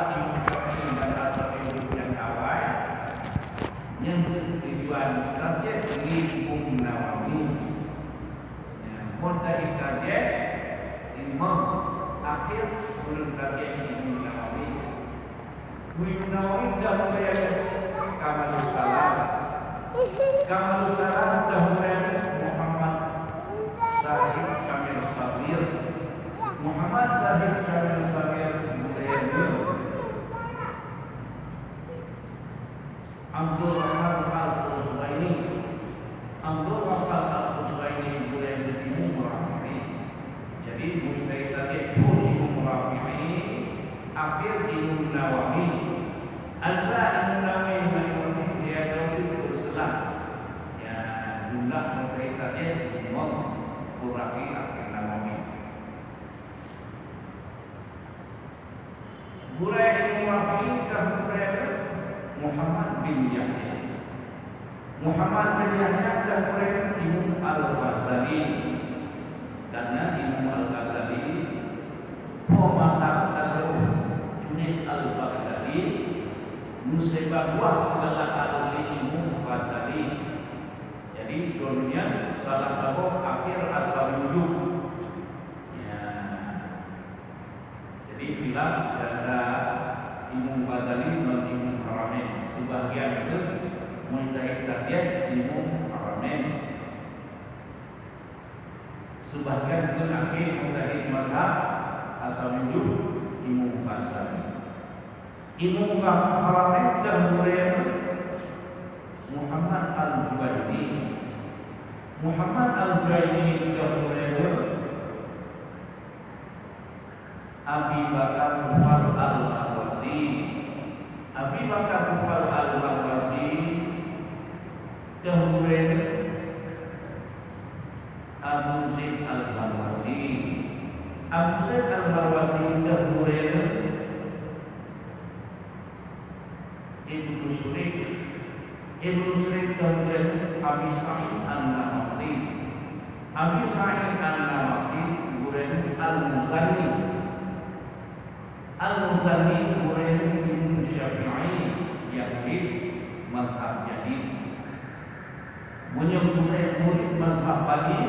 dan asal hidup yang awal yang tujuan target ini Imam Nawawi montai target Imam akhir sebelum target Imam Nawawi dah mulai Kamalus Salam dah mulai Muhammad Sahib Syamil Sabir Muhammad Sahib Syamil Sabir Abdul Rahman Al-Husraini boleh bertemu Rafi'i. Jadi mulai tadi pun Imam Rafi'i akhir Imam Nawawi Imam Nawawi dia jauh berselang ya jumlah mulai tadi Imam Rafi'i akhir Nawawi mulai Imam Rafi'i Muhammad bin Yahya dan mereka Imam Al-Ghazali karena Imam Al-Ghazali pemasak tasawuf Junaid Al-Baghdadi musibah luas segala alumni Imam Ghazali. Jadi dunia salah satu akhir asal wujud ya. Jadi bilang ada Imam Ghazali dan Imam Haramain sebagian itu mulai target Imam Haramain sebagian itu akhir mulai mazhab asal wujud Imam Ghazali. Imam Haramain dan mulai Muhammad Al-Juwaini dan mulai Abi Bakar Mufal Al-Marwazi kemudian Abu Zaid Al-Marwazi kemudian Ibnu Surik kemudian Abi Sa'id An-Namati kemudian Al-Muzani kemudian Ibnu Syafi'i yang di mazhab jadi menyebutkan murid mazhab bagi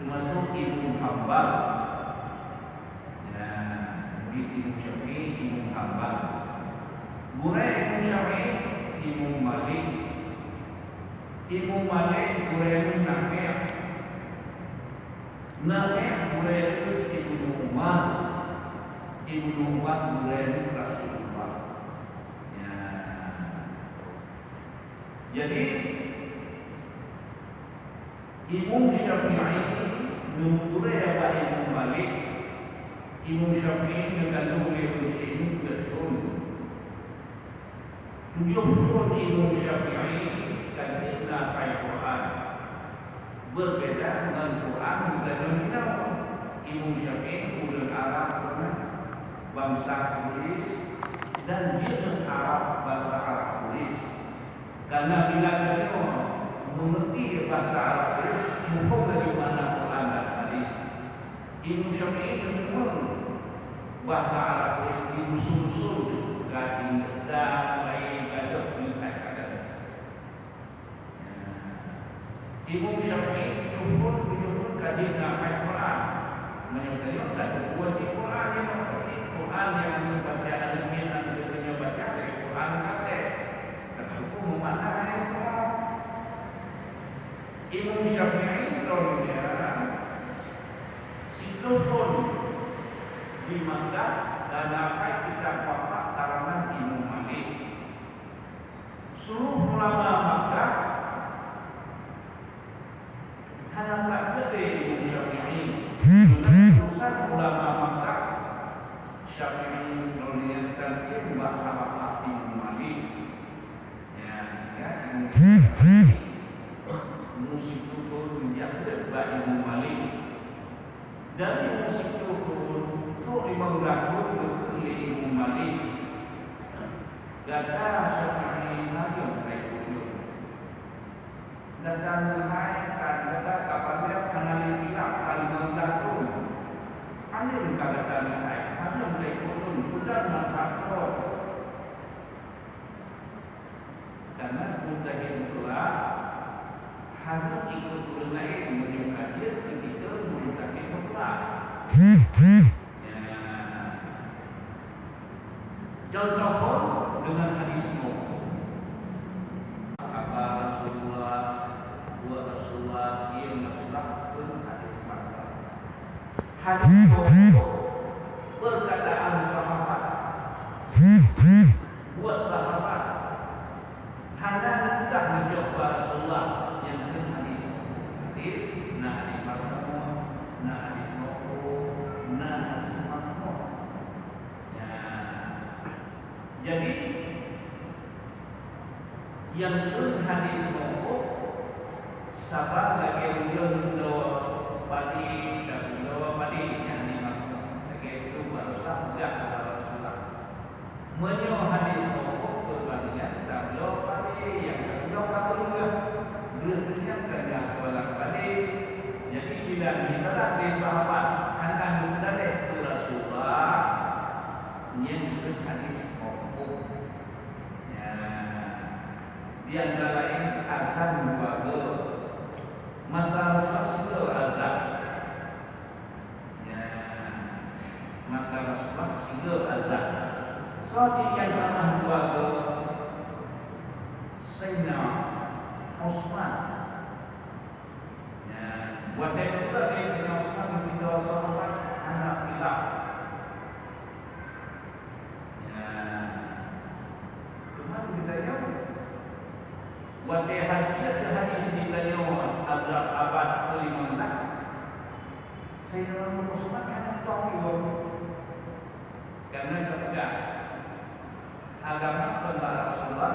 termasuk Ibnu Hanbal murid Ibnu Syafi'i Ibnu Hanbal murid Ibnu Syafi'i Ibnu Malik murid Nafi' murid Ibnu Umar murid Rasulullah ya. Jadi Imam Syafi'i mengurai apa Imam Malik Imam Syafi'i mengandung Muslim betul Imam Syafi'i dan kita Al-Quran berbeda dengan Quran dan Imam Syafi'i ulul Arab bangsa tulis dan dia mengharap bahasa Arab tulis karena bila kita mengerti bahasa Arab tulis hukum dari mana Quran dan hadis Imam Syafi'i menyebut bahasa Arab tulis diusul-usul gading dan lain gadap minta-gadap Imam Syafi'i menyebut gading Al-Quran menyebutkan wajib Quran yang membaca al-Quran dan baca dari Quran kaset tersuku memandang Al-Quran Imam Syafi'i dia siklopon di Makkah dan apa kita bapak karangan Imam Malik seluruh ulama Makkah karena tak gede Imam Syafi'i urusan ulama Makkah Syafi'i menurunkan ilmu sahabat Imam Malik ya musik turun menjadi Imam Malik dari musik turun itu 15 tahun ke Imam Malik gada Syafi'i saja mereka datang menaikkan gada kapannya mengalami hilap kali 15 tahun aneh kata naik hanya mereka turun sudah mutakin pula harus ikut turun lain menyukai dia ketika mutakin pula. Contoh pun dengan hadis mauquf. Apa Rasulullah buat Rasulullah yang Rasulullah pun hadis mauquf. Hadis mauquf perkataan sahabat buat sahabat hanya tidak mencoba Rasulullah yang kan hadis hadis nah hadis mauquf nah hadis mauquf nah hadis mauquf. Jadi yang itu hadis mauquf sahabat lagi udah padi dan udah padi yang ni mauquf lagi itu Rasulullah tidak sahabat Rasulullah menyo hadis mauquf berbandingan dan udah padi yang udah apa juga dia ternyata yang soalan padi. Jadi bila kita di sahabat akan mendalih Rasulullah yang itu hadis mauquf. Di antara lain azan keluarga masalah segala azan masalah segala azan seperti yang pernah keluarga Sayyidina Osman buat yang juga di Sayyidina Osman di situ sahabat anak pilak kemana kita tahu Wahai hadis hadis ini tanya azab abad ke-15. Saya Rasulullah kan tahu karena ketika agama tentang Rasulullah,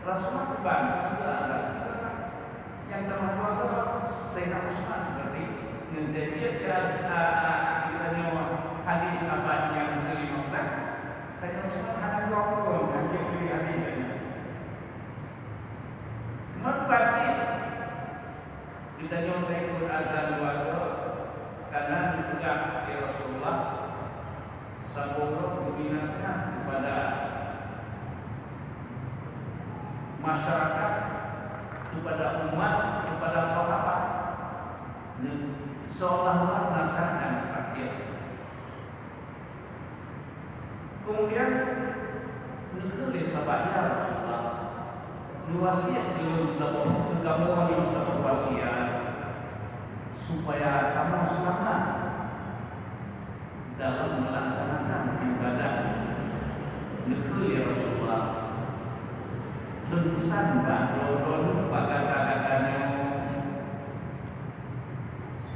Rasulullah terbang segala azab yang terlalu Sayyidina Osman berarti menjadi kita tanya hadis abad yang ke-15. Sayyidina Osman hanya tahu hadis ini. Merpati kita nyontek ikut azan keluarga karena ditegak oleh Rasulullah saboro membinaskan kepada masyarakat, kepada umat, kepada sahabat seolah-olah naskah yang terakhir. Kemudian negeri sahabatnya Rasulullah wasiat ilmu sabun kamu harus sabun wasiat supaya kamu selamat dalam melaksanakan ibadah negeri Rasulullah. Lempasan dan lorong pada kata-katanya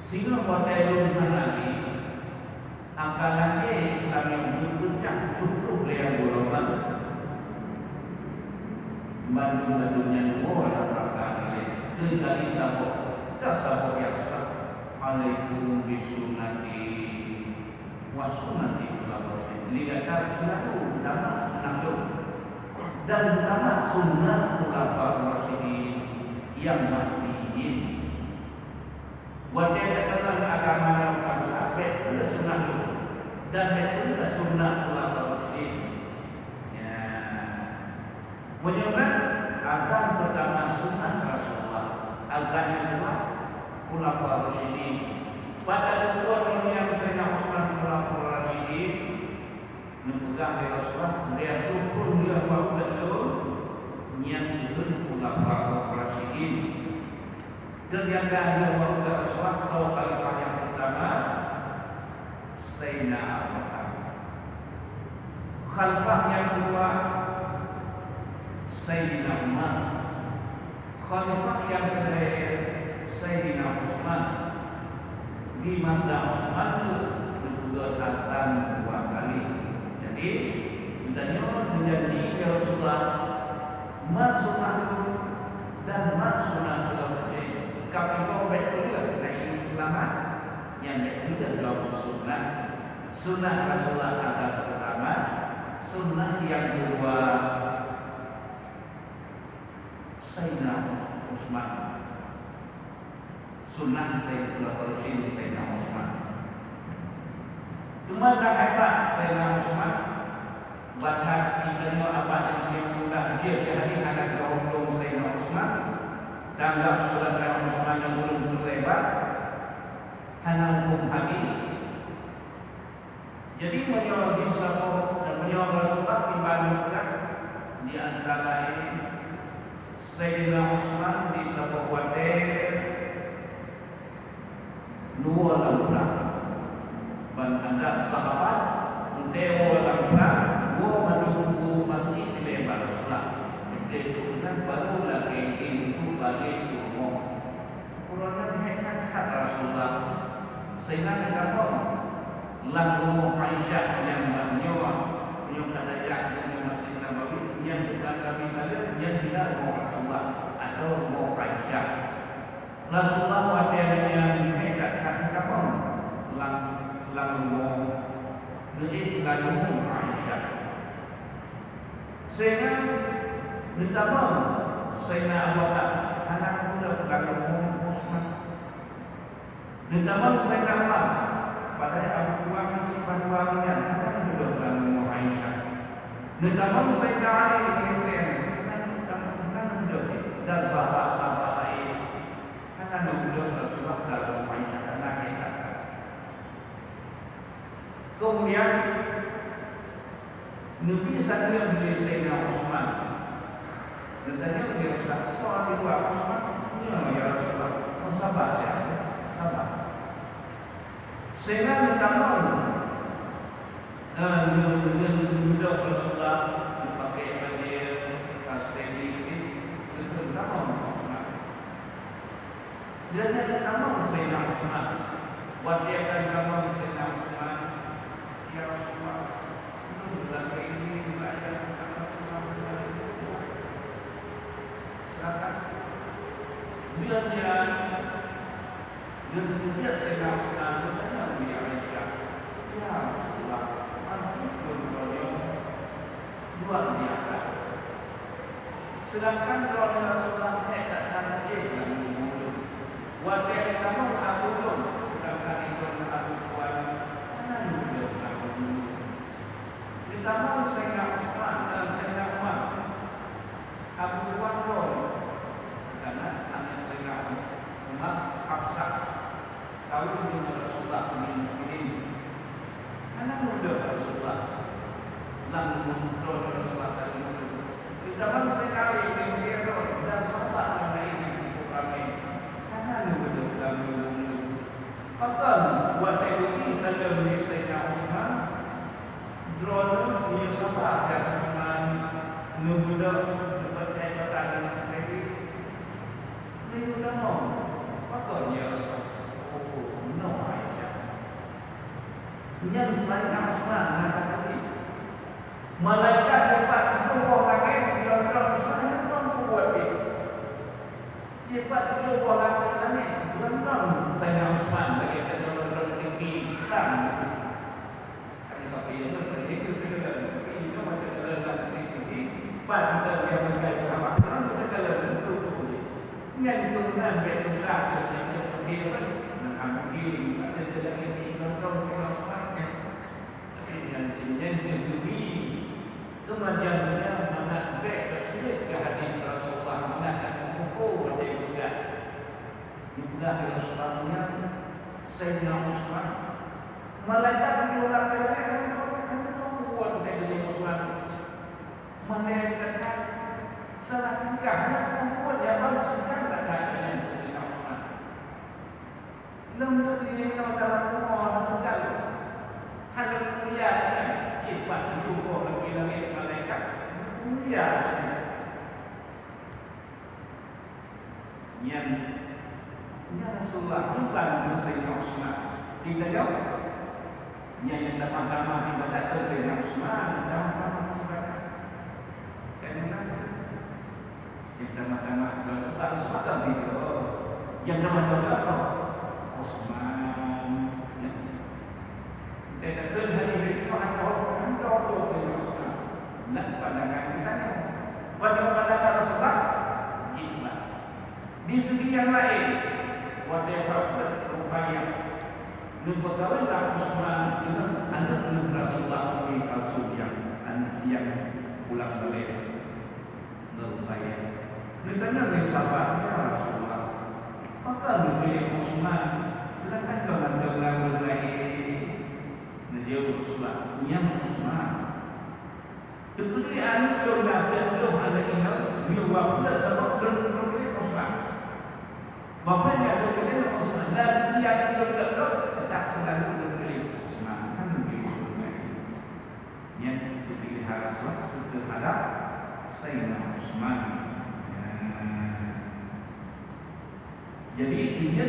sehingga pada ilmu lagi apalagi Islam yang berpecah tutup yang golongan bantu-bantunya dua orang terjadi sabuk tak sabuk yang sah alaikum bisunati wasunati ulama ini kata selalu dalam sunnah dan dalam sunnah ulama rasyidin yang mati wajib dalam agama yang sampai pada sunnah dan itu sunnah ulama rasyidin. Menyebut azan pertama sunnah Rasulullah, azan yang kedua khulafaur rasyidin. Pada dua yang Sayyidina Utsman khulafaur rasyidin memegang dari Rasulullah, dia rukun dia waktu itu yang itu khulafaur rasyidin. Ternyata dia waktu Rasulullah sahabat khalifah yang pertama Sayyidina Abu Bakar. Khalifah yang kedua Sayyidina Umar, khalifah yang terakhir Sayyidina Utsman. Di masa Utsman itu juga azan dua kali. Jadi ditanya menjadi Rasulullah maksudnya dan maksudnya dalam kapal betul dari selamat yang tidak dalam sunnah. Sunnah Rasulullah ada pertama, sunnah yang kedua Sayyidina Utsman. Sunnah Sayyidina Rasul Sayyidina Utsman. Cuma tak hebat Sayyidina Utsman batat kita apa yang kita dia hari anak dong Sayyidina Utsman danggap surat Utsman yang belum terlebar karena hukum habis. Jadi menyoal disabot dan menyoal Rasulullah dibandingkan di antara ini Sayyidina Utsman disabot wadah dua lampuran dan ada sahabat dua lampuran dua menunggu masjid di lebar Rasulullah itu kan baru lagi itu balik rumah kurangnya dihekatkan Rasulullah sehingga kita lalu Aisyah yang menyewa kadang yang masjid Nabawi yang bukan Nabi saja yang tidak mau Rasulullah atau mau Aisyah Rasulullah wajah yang dihekatkan kamu lalu mau Nu'id lalu Aisyah sehingga ditambah Sayyidina Abu Bakar anak muda lalu Utsman ditambah Sayyidina Umar pada Abu Bakar sifat-sifatnya anak muda lalu Aisyah ditambah Sayyidina Ali dan sahabat-sahabat lain anak muda Rasulullah lalu Aisyah anak kita. Kemudian Nabi saja beli Sayyidina Utsman. Tanya beliau soal itu Utsman, ya Rasulullah, sabar ya, sabar. Sehingga pertama, mudah Rasulullah dipakai bagi kastedi itu pertama Utsman. Dia pertama Sayyidina Utsman. Wadiakan kamu Sayyidina Utsman. Ya Rasulullah, lagi ini belajar tentang Rasulullah. Silakan. Bila dia Sayyidina Utsman bertanya kepada Aisyah, ya Rasulullah, maksudun beliau luar biasa. Sedangkan kalau Rasulullah katakan dia yang mulut, wajah kamu Abu Bakar, sedangkan itu Abu Bakar. Ditambah Sayyidina Utsman dan Sayyidina Umar Abu Bakar karena anak Sayyidina Umar Hafsah tahu dengan Rasulullah ini anak muda Rasulullah lalu muncul Rasulullah dari muda ditambah Sayyidina Ali kemudian dan sahabat yang lain yang kami anak muda lalu Bahkan buat ini saja beli Sayyidina Utsman drone dia sahabat Sayyidina Utsman nubuda dapat jabatan dan sebagainya. Ini sudah mau. Bahkan dia no Aisyah. Yang selain Utsman mengatakan ini malaikat dapat berubah lagi bila Utsman itu buat dia. Dia dapat berubah lagi benar Sayyidina Utsman bagi orang tinggi Islam. Tapi itu itu macam dalam tinggi. Pada yang menjadi apa? Orang segala bentuk yang tuhan bersusah yang dia mengambil ada dalam ini orang Sayyidina Utsman. Tapi yang kedua kemajuannya mengatek tersulit ke hadis Rasulullah mengatakan pukul dia juga. Juga Rasulullah Sayyidina Utsman malaikat diulang-ulang kamu buat Sayyidina Utsman malaikat salah tingkahnya perempuan yang sedang tak ada dengan Sayyidina Utsman lembut ini kalau dalam rumah juga kalau mulia hebat juga lebih lagi malaikat mulia yang ya Rasulullah bukan Sayyidina Utsman. Kita jawab. Yang pertama ibadat ke Sayyidina Utsman dan ibadat. Kenapa? Yang pertama ibadat Utsman itu. Yang kedua apa? Utsman. Dan kedua hari itu ada Sayyidina Utsman. Nak pandangan kita. Pandangan Rasulullah hikmah. Di segi yang lain whatever berupaya Nubagawilah Utsman dengan anak Rasulullah yang palsu yang Osman. Sedangkan kalau ada orang lain dia Osman, punya Osman. Kemudian kalau ada ingat dia waktu sama terus Osman. Bapaknya ada pilih Osman dan dia tidak tak selalu pilih Osman kan begitu. Yang dipilih Rasulullah terhadap Sayyidina Osman. Jadi dia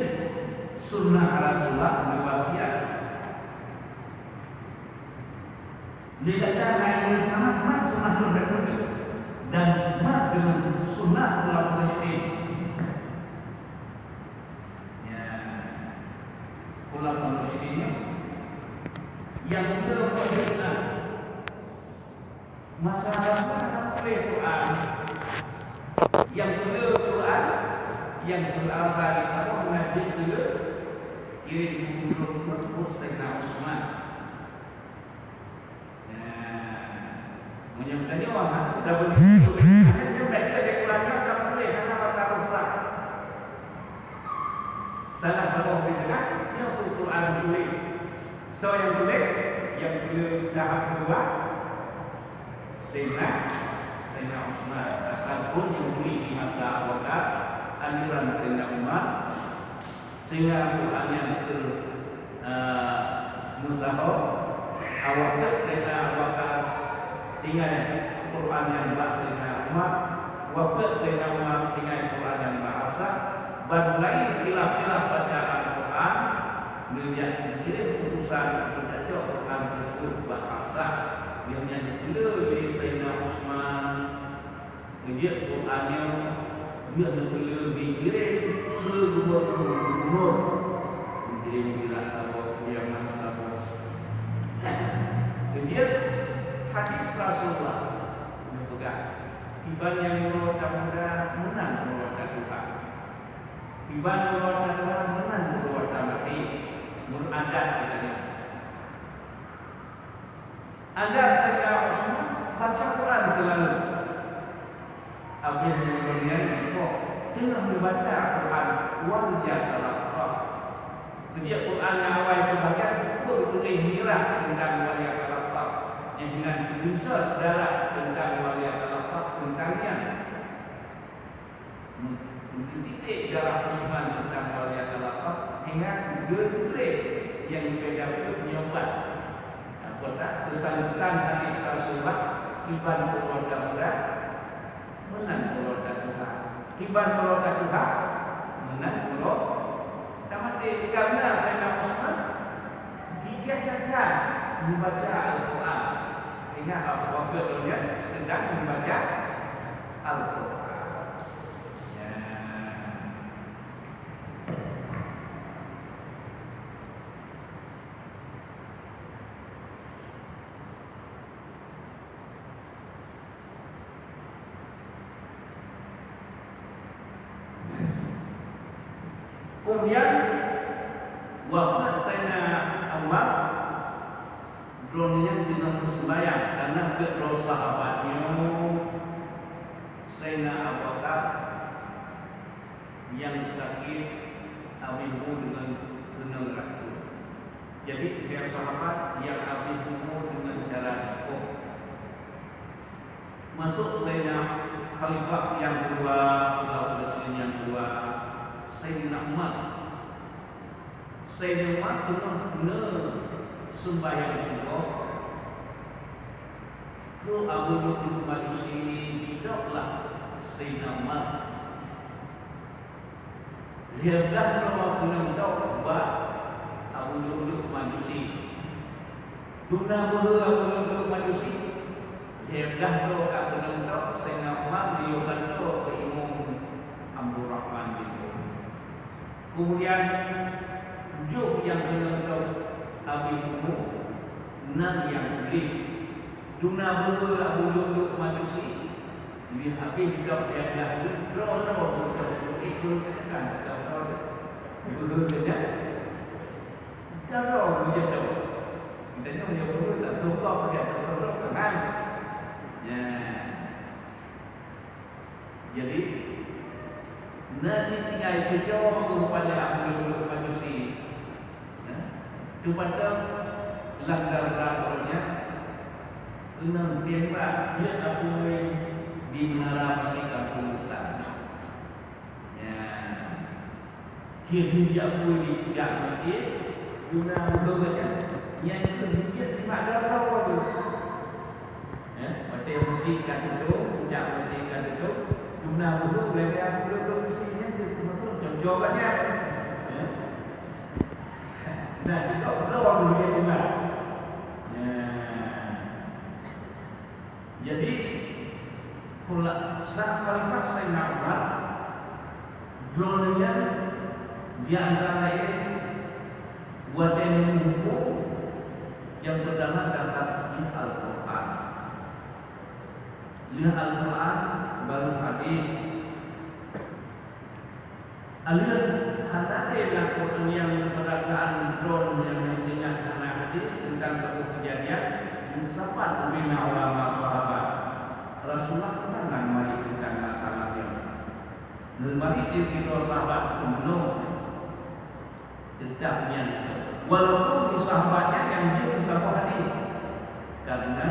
sunnah Rasulullah berwasiat. Lidahnya ini sangat mat sunnah Rasulullah dan mat dengan sunnah ulama muslim. Ya, ulama muslimnya yang berkeyakinan masalah Quran, yang Quran yang berasal dari satu mengaji juga kirim buku Sayyidina Osman. Menyebutnya orang sudah begitu. Hanya mereka di Qurannya tak boleh karena masalah Quran. Salah satu bid'ah yang Quran boleh. So yang boleh tahap kedua Sayyidina Osman. Asal pun yang boleh di masa Abu Bakar aliran Sayyidina Umar sehingga Quran yang mustahab awal Sayyidina Abu Bakar tinggal Quran yang bahasa Sayyidina Umar waktu Sayyidina Umar tinggal Quran yang bahasa baru lagi khilaf-khilaf bacaan Quran melihat keputusan membaca Quran tersebut bahasa yang dipilih oleh Sayyidina Osman ujian Qurannya dia perlu dikirim ke dua gubernur dikirim bila sabot yang mana sabot kemudian hadis Rasulullah menemukan iban yang meroda muda menang meroda Tuhan iban meroda Tuhan menang meroda mati menurut adat katanya adat Sayyidina Osman baca Quran selalu apa yang kemudian dengan membaca Quran wajah dalam Quran. Kemudian Quran yang awal sebagian boleh mirah tentang wajah dalam Quran. Yang dengan insert darah tentang wajah dalam Quran tentangnya. Titik darah Osman tentang wajah dalam Quran hingga gedre yang berbeda itu menyobat. Apakah kesan-kesan hadis Rasulullah iban keluarga muda menang keluarga Tuhan. Iban keluarga Tuhan menang keluarga mati karena Sayyidina Osman digagalkan membaca Al-Quran. Ingat waktu dia sedang membaca Al-Quran. Kemudian wafat Sayyidina Umar drone-nya dengan sembahyang karena kedua sahabatnya Sayyidina Abu Bakar yang sakit abihu dengan racun. Jadi dia sahabat yang abihu dengan cara dikok. Masuk Sayyidina Khalifah yang kedua, Presiden yang kedua Sayyidina Umar. Sayyidina Umar benar-benar sembahyang sungguh. Itu Abu Bakar Majusi tidaklah Sayyidina Umar. Dia dah benar-benar tahu bahawa Abu Bakar Majusi. Guna Abu Bakar Majusi. Dia dah tahu benar-benar Sayyidina Umar dia bantu ke Imam Abdul Rahman bin kemudian tujuh yang menentu Abi Umum, 6 yang boleh. Duna betul Abu Bakar Majusi. Dia habis jawab yang dah betul itu kan dulu saja. Kalau dia tahu, kita punya betul tak suka pada betul kan. Ya. Jadi Nanti tinggal cucuk kepada aku manusia. Cuma tu langgar rapornya. Enam tembak dia aku di menara masjid Al-Qusan. Ya, dia aku di masjid. Guna berdoa yang itu dia terima darah tu. Ya, pada masjid kan itu, puncak masjid kan itu. Guna berdoa belajar berdoa mestinya dia masuk jawabannya. Ya. Nah, kita berdoa dulu dia dengar. Ya. Jadi pula saat kalimat saya nampak drone-nya di antara lain watan hukum yang berdasar dasar Al-Quran. Lihat Al-Quran baru hadis. Aliran hadis yang Quran yang berdasar drone yang mengingat sana hadis tentang satu kejadian sahabat membina ulama sahabat. Rasulullah pernah mari tentang masalah yang mari isi sahabat sebelum tetapnya. Walaupun di sahabatnya yang dia sahabat hadis, karena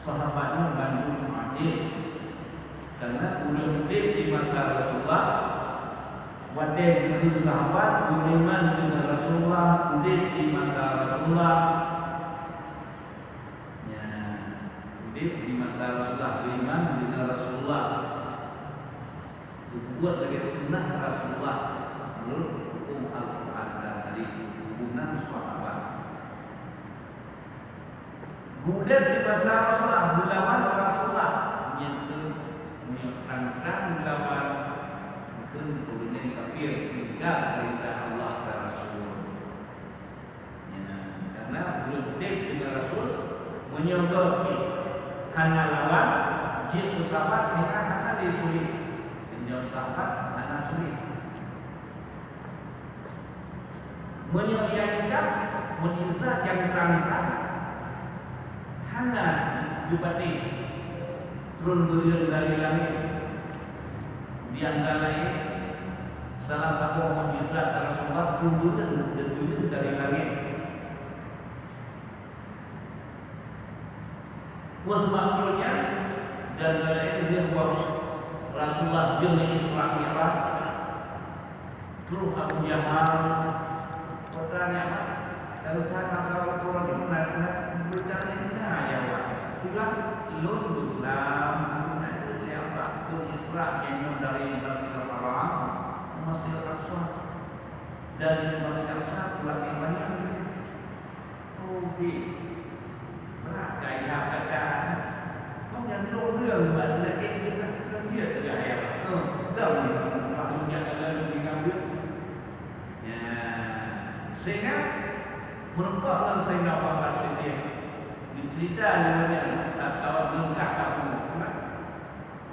sahabatnya bantu hadis, karena ulun di masa Rasulullah, wadah di sahabat beriman dengan Rasulullah, di masa Rasulullah. Di masa Rasulullah beriman dengan Rasulullah, buat lagi sunnah Rasulullah menurut hukum Al-Quran dan hadis hubungan sahabat. Kemudian di masa Rasulullah dilawan Rasulullah yang menyatakan dilawan mungkin kemudian kafir tinggal perintah Allah dan Rasul. Ya, karena belum dengan Rasul menyodorkan hanya lawan jin sahabat mereka hanya disulit menjauh sahabat hanya sulit menyediakan menizah yang terangkan hanya dipati turun beliau dari langit di antara lain salah satu mukjizat Rasulullah turun dari langit. Wasmaknya dan lain dia buat Rasulullah dengan Isra Mi'raj. Terus Abu Jahal bertanya, kalau orang itu nak berbicara ini ayat, bilang lun dalam itu apa? Itu Isra yang dari Masjidil Haram, Masjidil Aqsa dan Masjidil Aqsa pulang banyak. Okey. Gaya kata, kau yang รื่องbuat lagi kita dia terjaya. Tahu ni, maksudnya adalah lebih ngambil. Ya, sehingga merupakan saya nak bahas ini. Dicerita dengan sahabat lengkap kamu.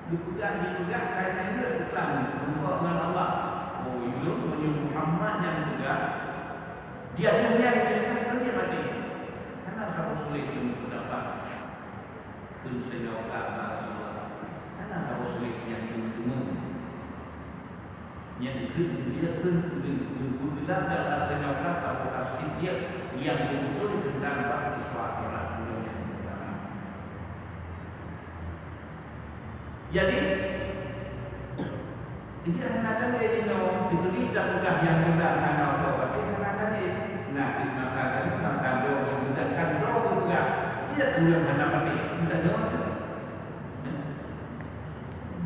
Dipegang kaitan dia tentang berdoa dengan Allah. Oh, itu menyebut Muhammad yang juga dia yang dia mati. Karena sama sulit untuk dapat Sejauh Rasulullah karena sama sulit yang cuma yang dia berbilang dalam sejauh aplikasi dia yang betul tentang bab Islam dunia. Jadi ini anak-anak ini itu tidak mudah yang mudah anak orang ini anak-anak ini nah di masa ini masa doa dan kan doa juga dia tulang anak mati tidak doa.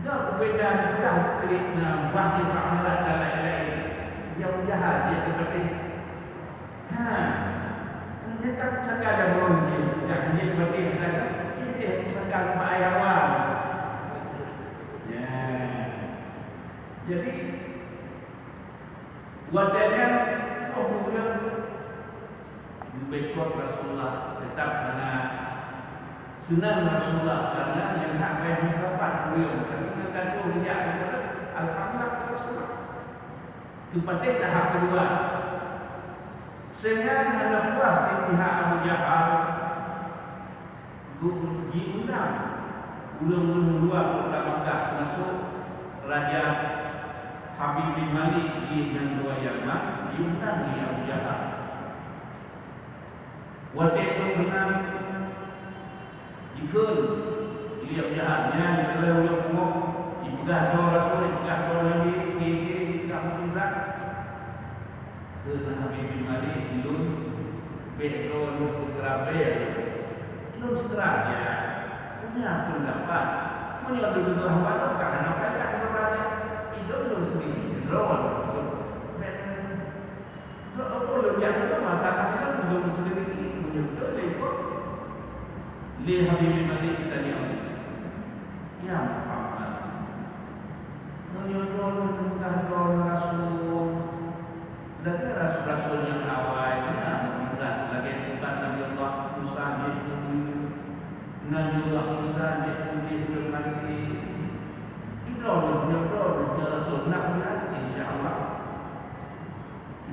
Dah perbezaan dah cerita bangsa Israel dan lain-lain yang jahat dia seperti dia tak sekadar beronji yang dia seperti dia sekadar ma'ayawam. Ya, jadi wadahnya semuanya lebih kuat Rasulullah tetap karena senang Rasulullah karena yang tak baik mendapat beliau kerana kata dia Alhamdulillah Rasulullah itu penting tahap kedua sehingga ada puas intihak Abu Jahal diundang ulung-ulung dua kota Makkah masuk Raja Habib bin Malik dengan dua Yaman diundang di Abu Jahal. Waktu itu benar ikut dia jahatnya kalau mau dipegang doa Rasul, dipegang doa Nabi, dipegang mukjizat. Kerana Habib bin Malik belum betul terakhir, belum seterusnya punya pendapat. Punya dulu awal karena apa yang orangnya itu belum sedikit drone. Kalau yang itu masalahnya belum sedikit menyudah lekor. Lihat Habib bin Malik kita lihat. Ya Muhammad. Menyudah tentang Rasul. Dan Rasul yang awalnya mukjizat lagi bukan Nabi Allah Musa itu. Nabi Allah Musa itu nanti Ibrahim Rasul nak insya-Allah.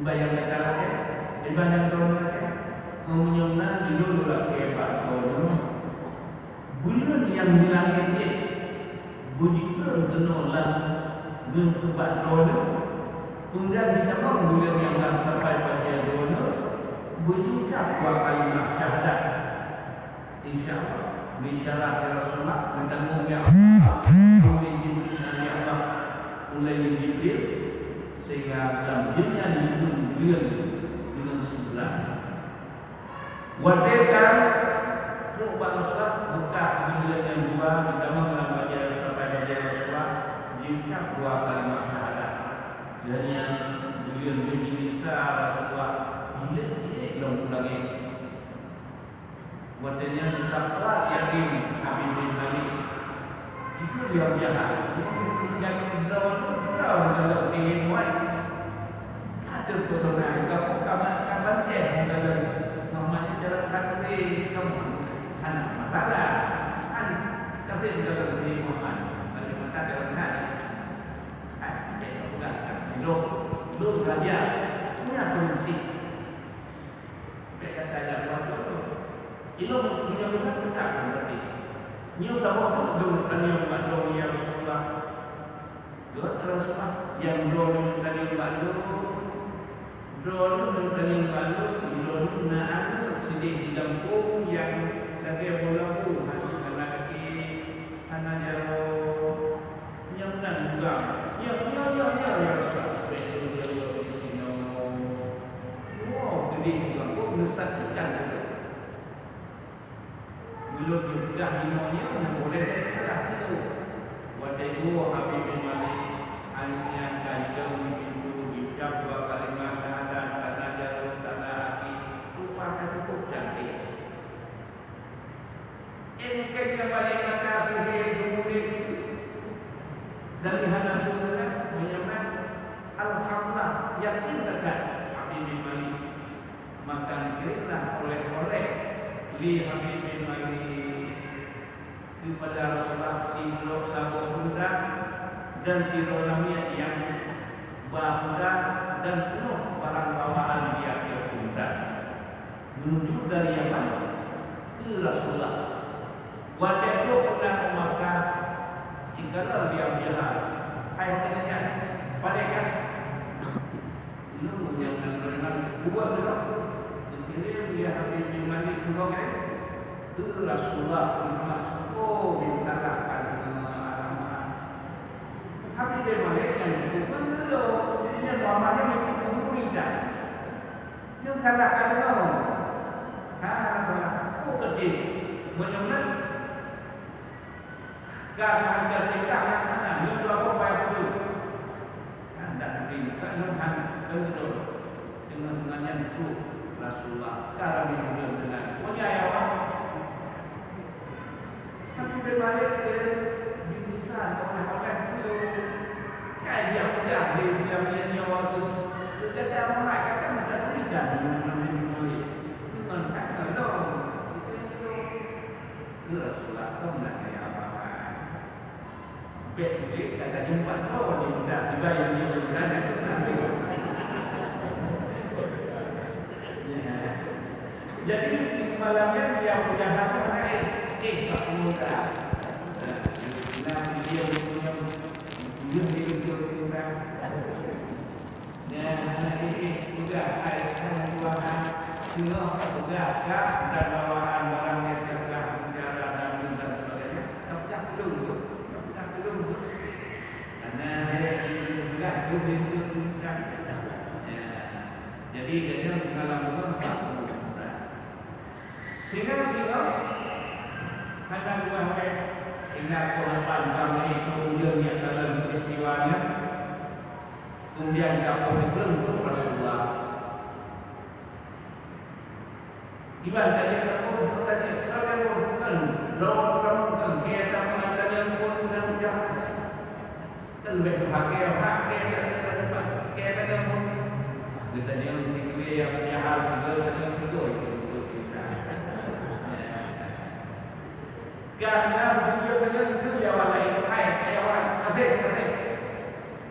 Bayang lagi, bayang lagi. Kemudian di dulu lagi Pak bulan yang dilangit ini bunyi terkenal berkebat dulu. Kemudian kita mau bulan yang dah sampai pada dulu bunyi dua kalimat syahadat. InsyaAllah bisyarat Rasulullah bertemu dengan Allah oleh Allah oleh Jibril sehingga dalam dunia itu bulan dengan sebelah. Wadekan coba Rasulullah buka bulan yang dua ditambah namanya sampai pada Rasulullah jika dua kalimat syahadat. Dan yang bulan bisa Rasulullah tidak belum lagi. Wadenya takwa yakin Habib bin Malik itu dia jahat. Yang dalam dalam sini muat ada pesona kalau kawan cek dalam namanya jalan kaki kamu anak matala kasih dalam sini muat dari mata dalam hati Lu raja punya fungsi. Mereka tanya waktu itu punya benar berarti. Nyu sama tu dulu tanya Pak yang Rasulullah. Dua Rasulullah yang dulu tanya Pak dulu tanya Pak dulu nak sedih di kampung yang lagi bola hasil lagi anak jauh yang nak juga. Ya Rasulullah. Jadi aku mensaksikan belum juga hinonya yang boleh serah itu. Waktu itu Habib bin Malik hanya kajau itu hijab dua kalimat syahadat karena jauh tanah hati rupanya cukup cantik. Ini kerja balik maka sihir kemudian dari hana sunnah menyebut alhamdulillah yakin dekat Habib bin Malik. Maka diberilah oleh-oleh li Habib bin Malik kepada Rasulullah sirok sabuk budak dan sirok lamia yang budak dan penuh barang bawaan dia ke budak menuju dari Yaman ke Rasulullah. Waktu itu pernah Makkah jikalau dia jahat ayat tanya pada kan lu yang benar buat benar dia Habib bin Malik itu Rasulullah Muhammad mintakan alamat Habib bin Malik yang itu benar jadinya Muhammadnya itu muridnya yang salahkan kau kecil benar karena ketika anak-anak yang berapa banyak itu anda nanti kan betul dengan itu Rasulullah cara minum dengan punya ayam. Tapi berbalik ke bisa oleh itu kayak dia punya dia nyawa itu sejak orang lain kan ada tidak dengan kata dong itu Rasulullah tahu nak kayak apa besok kata jumpa tahu dia tidak dibayar dia berada itu nanti. Jadi malamnya dia punya hati tak muda. Nah dia punya dia hidup muda. anak ini juga ada buahan juga dan bawaan barang yang terkah penjara dan sebagainya. Tak perlu, karena dia juga itu kan. Jadi dia dalam itu sehingga hanya dua ingat korban kami kemudian yang dalam peristiwanya kemudian kapal sebelum untuk Rasulullah gimana tadi kamu tadi saya bukan lawan kamu kan kita mengatakan pun dan jahat dan lebih bahagia kita kamu kita yang mesti yang jahat segala yang itu karena video itu dia walai hai awan kasih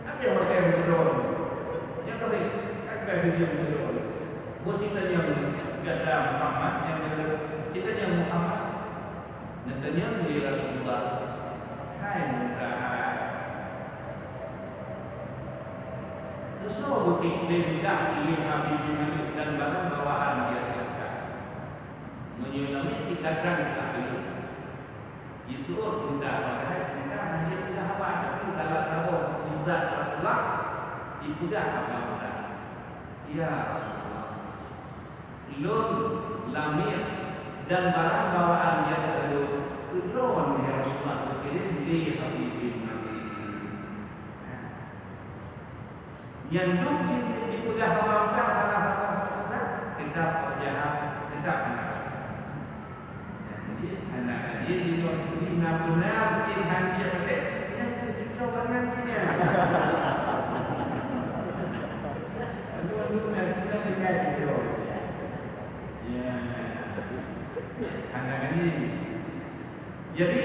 apa yang saya betul yang kasih kan video betul buat kita yang ada Muhammad yang kita yang Muhammad nantinya menjadi Rasulullah hai muka semua bukti tidak pilih Habib Malik dan barang bawaan dia kerjakan menyulami tingkatkan keahlian disuruh kita hanya tidak apa tapi kalau sabun izat Rasulullah tidak apa-apa ya Rasulullah lun lamir dan barang bawaan yang terlalu ya Rasulullah berkirim di Habib Malik yang dipudah apa-apa kita perjahat kita anak dia di luar ini benar Tuhan dia betul yang coba nantinya aduh kita tinggal di ya anak ini jadi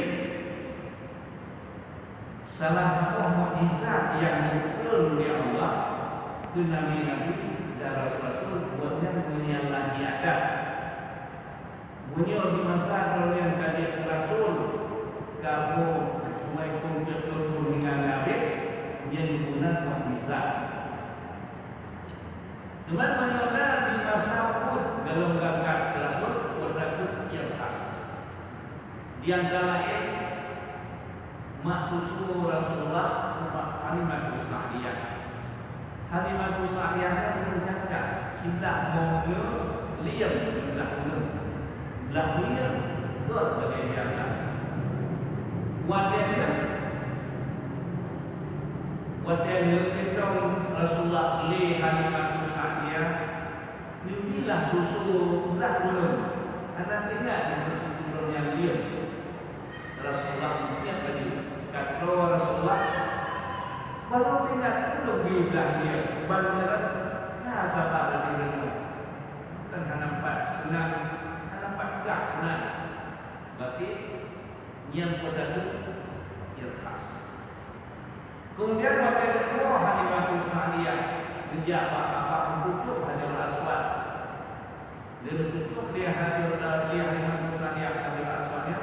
salah satu mukjizat yang betul oleh Allah itu Nabi-Nabi dan Rasul-Rasul buatnya dunia lagi ada beliau di masa yang tadi Rasul kamu mulai kumpul dengan Nabi yang digunakan mukjizat. Teman-teman di masa pun dalam gagak Rasul berlaku yang khas. Di antara lain mak susu Rasulullah Halimatus Sa'diyah. Halimatus Sa'diyah mengucapkan cinta mengurus liam belakang lahirnya buat sebagai biasa. Wajahnya kita Rasulullah beli Halimatus Sa'diyah dibelilah susu belakang anak tinggal dengan susu yang liam. Rasulullah setiap lagi kata Rasulullah baru tinggal belum diudah dia baru jalan nah sabar lagi renung bukan nampak senang nampak tak senang berarti yang pada itu ikhlas kemudian waktu itu Halimatus Sa'diyah sejak apa membujuk Hajar Aswad dia membujuk dia Halimatus Sa'diyah Hajar Aswadnya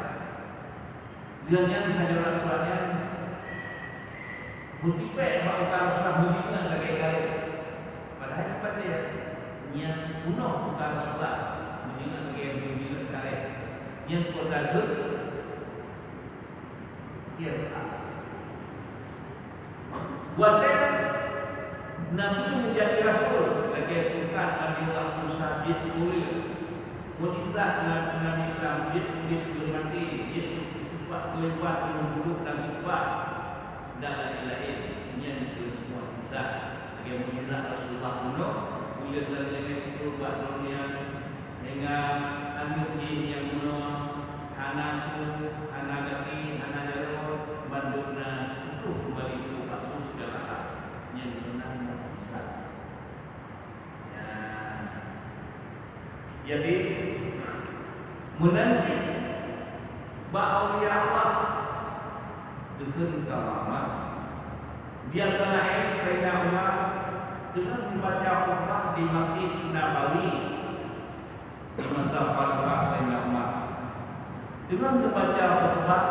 dia yang Hajar Aswadnya multipek bakal Rasulullah mengingat lagi kali padahal tempat dia yang bunuh bukan Rasulullah mengingat lagi yang mengingat kali yang terdapat dia khas buatnya Nabi menjadi Rasul lagi bukan Nabi Allah Musa bin Ulil mujizat Nabi Sa'id bin Mati dia sifat kelewat duduk dan sifat dan lain-lain yang mujizat yang mujizat Rasulullah bunuh kemudian dari itu buat dunia dengan ambil jin yang bunuh Hanasu, Hanagati, Hanajaro Bandurna itu kembali itu kasus segala yang benar mujizat ya. Jadi menanti bahawa Allah dengan keramat dia terakhir Sayyidina Umar dengan membaca khutbah di Masjid Nabawi di masa khalifah Sayyidina Umar dengan membaca khutbah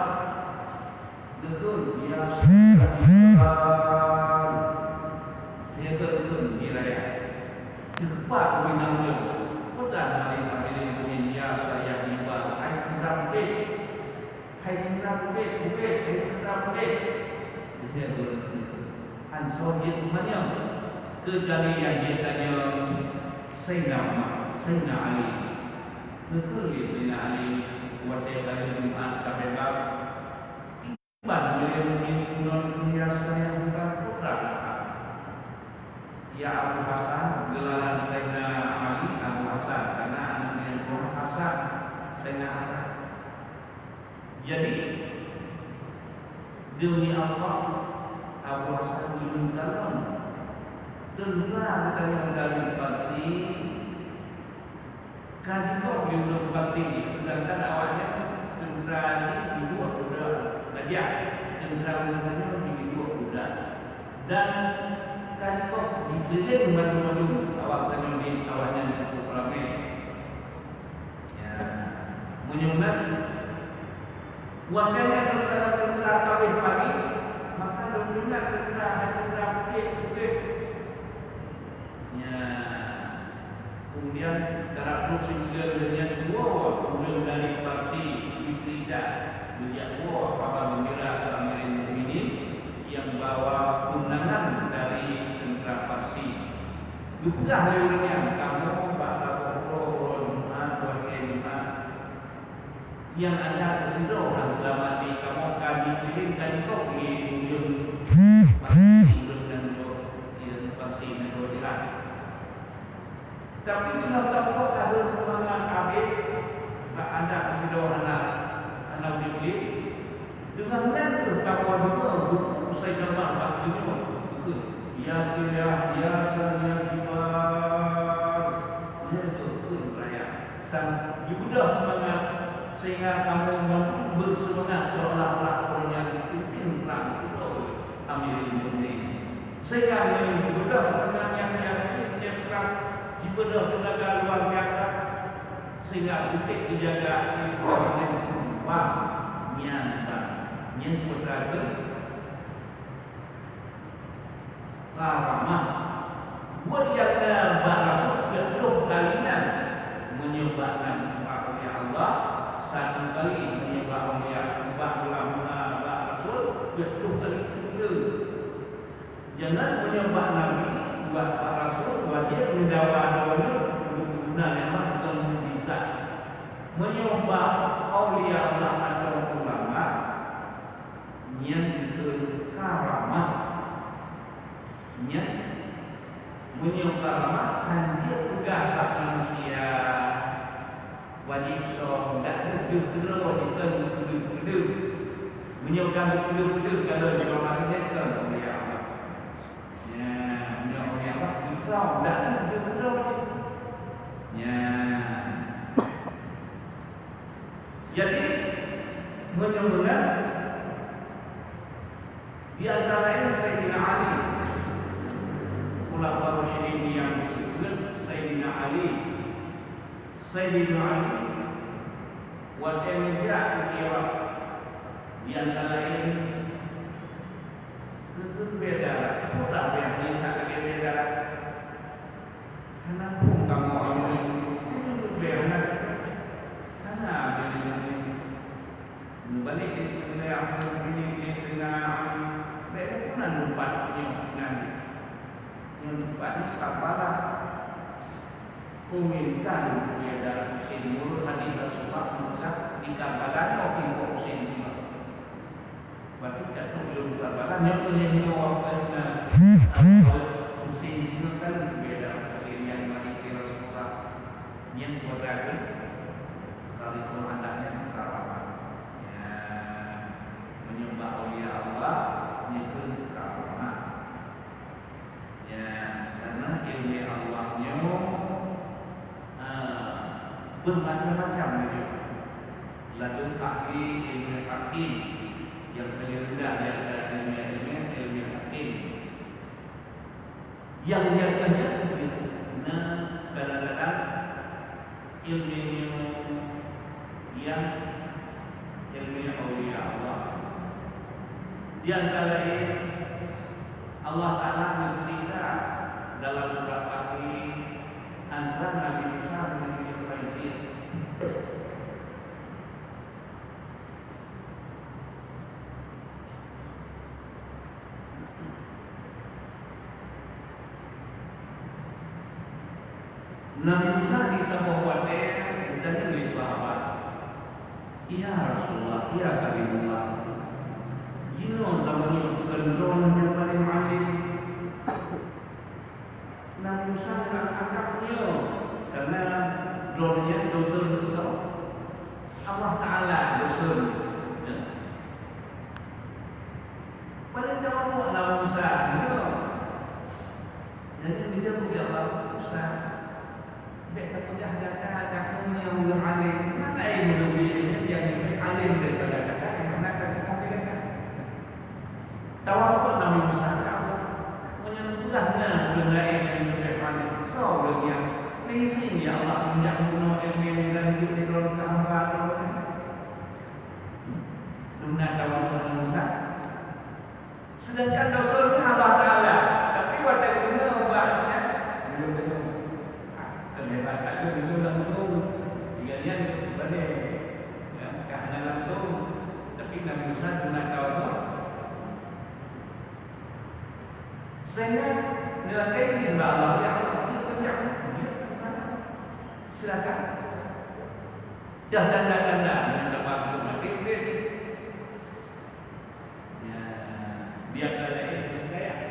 dengan dia betul diraya Cepat minang dia. Bukan paling dunia saya ibarat hai kurang dek. Hai kurang dek, hai kurang dek. Dia han Soviet mana? Kejadian dia tanya Sayyidina Ali. Betul ya Sayyidina Ali waktu kali Jumat ke-11 Iban beliau dunia saya bukan putra. Ya Abu Hasan, gelaran Sayyidina Ali Abu Hasan karena anaknya Muhammad Hasan, Sayyidina Hasan. Jadi demi Allah Abu Hasan bin Talib tentang dari Parsi kan kau belum Parsi sedangkan awalnya tentara di dua kuda saja tentara di dua kuda dan kan kau dikeliling maju-maju awalnya di satu peramai ya menyumbang wakilnya tentara kawin pagi maka dominan tentara putih ya kemudian karakter singgah dengan dua kemudian dari Parsi Ibtidah melihat dua apa membela Amirul Mukminin yang bawa undangan dari tentara Parsi juga halnya kamu bahasa Jumat Jumat yang ada keseluruhan selama ini kamu kami kirimkan kau di ujung Parsi negara. Tapi bila tahu kalau semangat habis tak ada keseluruhan anak dibeli dengan itu kamu dua usai jamaah waktunya itu ya silah ya saya kibar ya itu raya sang ibudah semangat sehingga kamu bersemangat seolah-olah orang yang dipimpin perang itu Amirul Mukminin sehingga ibudah semangat yang keras ibadah tenaga luar biasa sehingga titik dijaga asli orang wah nyata nyensukakan ramah buat yang barasuk betul kalian menyebabkan oleh Allah satu kali menyebabkan oleh ulama Rasul betul kali itu jangan menyebab Nabi buat Rasul wajib mendawa-dawanya guna memang bukan bisa menyembah awliya Allah atau ulama yang karamah yang menyembah karamah kan dia juga tak manusia wajib so tidak duduk duduk menyembah duduk kalau di rumah dia kan awliya Allah ya awliya Allah bisa tidak duduk ya jadi menyembah di antara ini Sayyidina Ali Khulafaur Rasyidin yang ikut Sayyidina Ali wajah menjak kira di antara ini itu beda mudah yang ini tak ada beda karena pun kamu ini itu beda karena ini balik di sini aku ini mereka pun ada empat yang empat ini kapalah umumkan dia dalam usin mulut hadis Rasulullah mutlak di kapalan atau timur usin semua berarti tak tahu belum kapalan yang punya ini waktunya usin semua kan beda usin yang hadis Rasulullah yang berarti kalau itu anaknya kapalan menyembah awliya Allah itu karamah ya karena ilmu Allahnya bermacam-macam itu ladun kaki ilmu hakim yang paling rendah daripada ilmu hakim yang biasanya kadang-kadang ilmu yang ilmu awliya Allah. Di antara ini Allah Ta'ala mencerita dalam surat Al-Fatih antara Nabi Musa dan Nabi Khidir. Nabi Musa di sebuah wadah dan oleh sahabat, "Ya Rasulullah, ya Kalimullah, jino zaman itu kendron yang paling alim." Nabi Musa nak angkatnya karena drone-nya dosa besar. Allah Taala dosa. Pada jawab Nabi Musa, jadi dia punya Allah Musa. Baik terpejah data punya yang alim. Mana yang lebih yang lebih alim daripada data yang mana kita pilihkan? Tawafut Nabi Musa Allah menyebutkannya dengan yang lebih alim. So yang misi ya Allah yang guna ilmu dan diurut hamba Allah. Guna tawafut Nabi Musa. Sedangkan dosa Allah Taala, tapi waktu guna buatnya belum tentu. Hebat itu langsung tiganya berbalik ya, kerana langsung tapi Nabi Musa guna tawafut sehingga nilai izin Allah ya Allah silakan dah tanda yang dapat makin ya biar ada itu kayak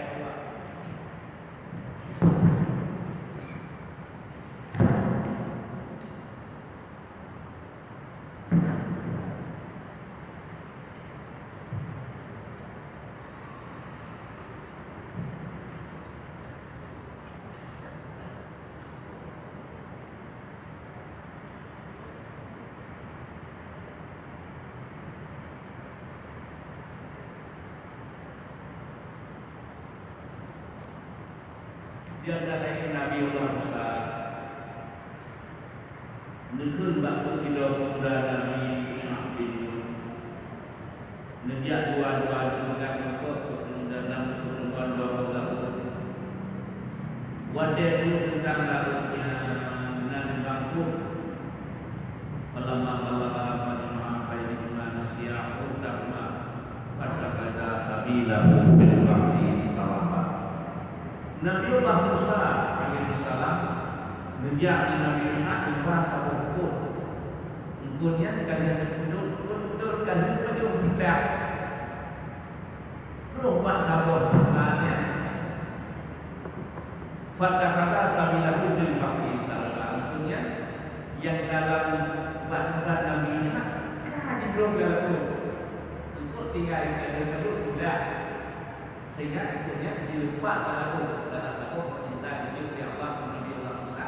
dia adalah Nabi Allah Musa. Nekun bakul sidau muda Nabi Syahid. Nejak dua-dua dengan mekot dalam pertemuan dua tahun. Wadah itu tentang lautnya dan bangkut. Malam-malam pada ini manusia utama pada kata sabilahu bil wahdi salamat. Nabi Allah Musa alaihissalam menjadi Nabi Musa di bahasa hukum. Kemudian kalian duduk kalian penuh tidak. Terus buat sabor sebenarnya. Kata-kata sabilahu bil wahdi salamat. Kemudian yang dalam bahasa Nabi Musa kan belum lalu. Untuk tinggal di terus sudah. Sehingga akhirnya dilupa lalu salah satu perintah itu yang Allah Nabi Allah Musa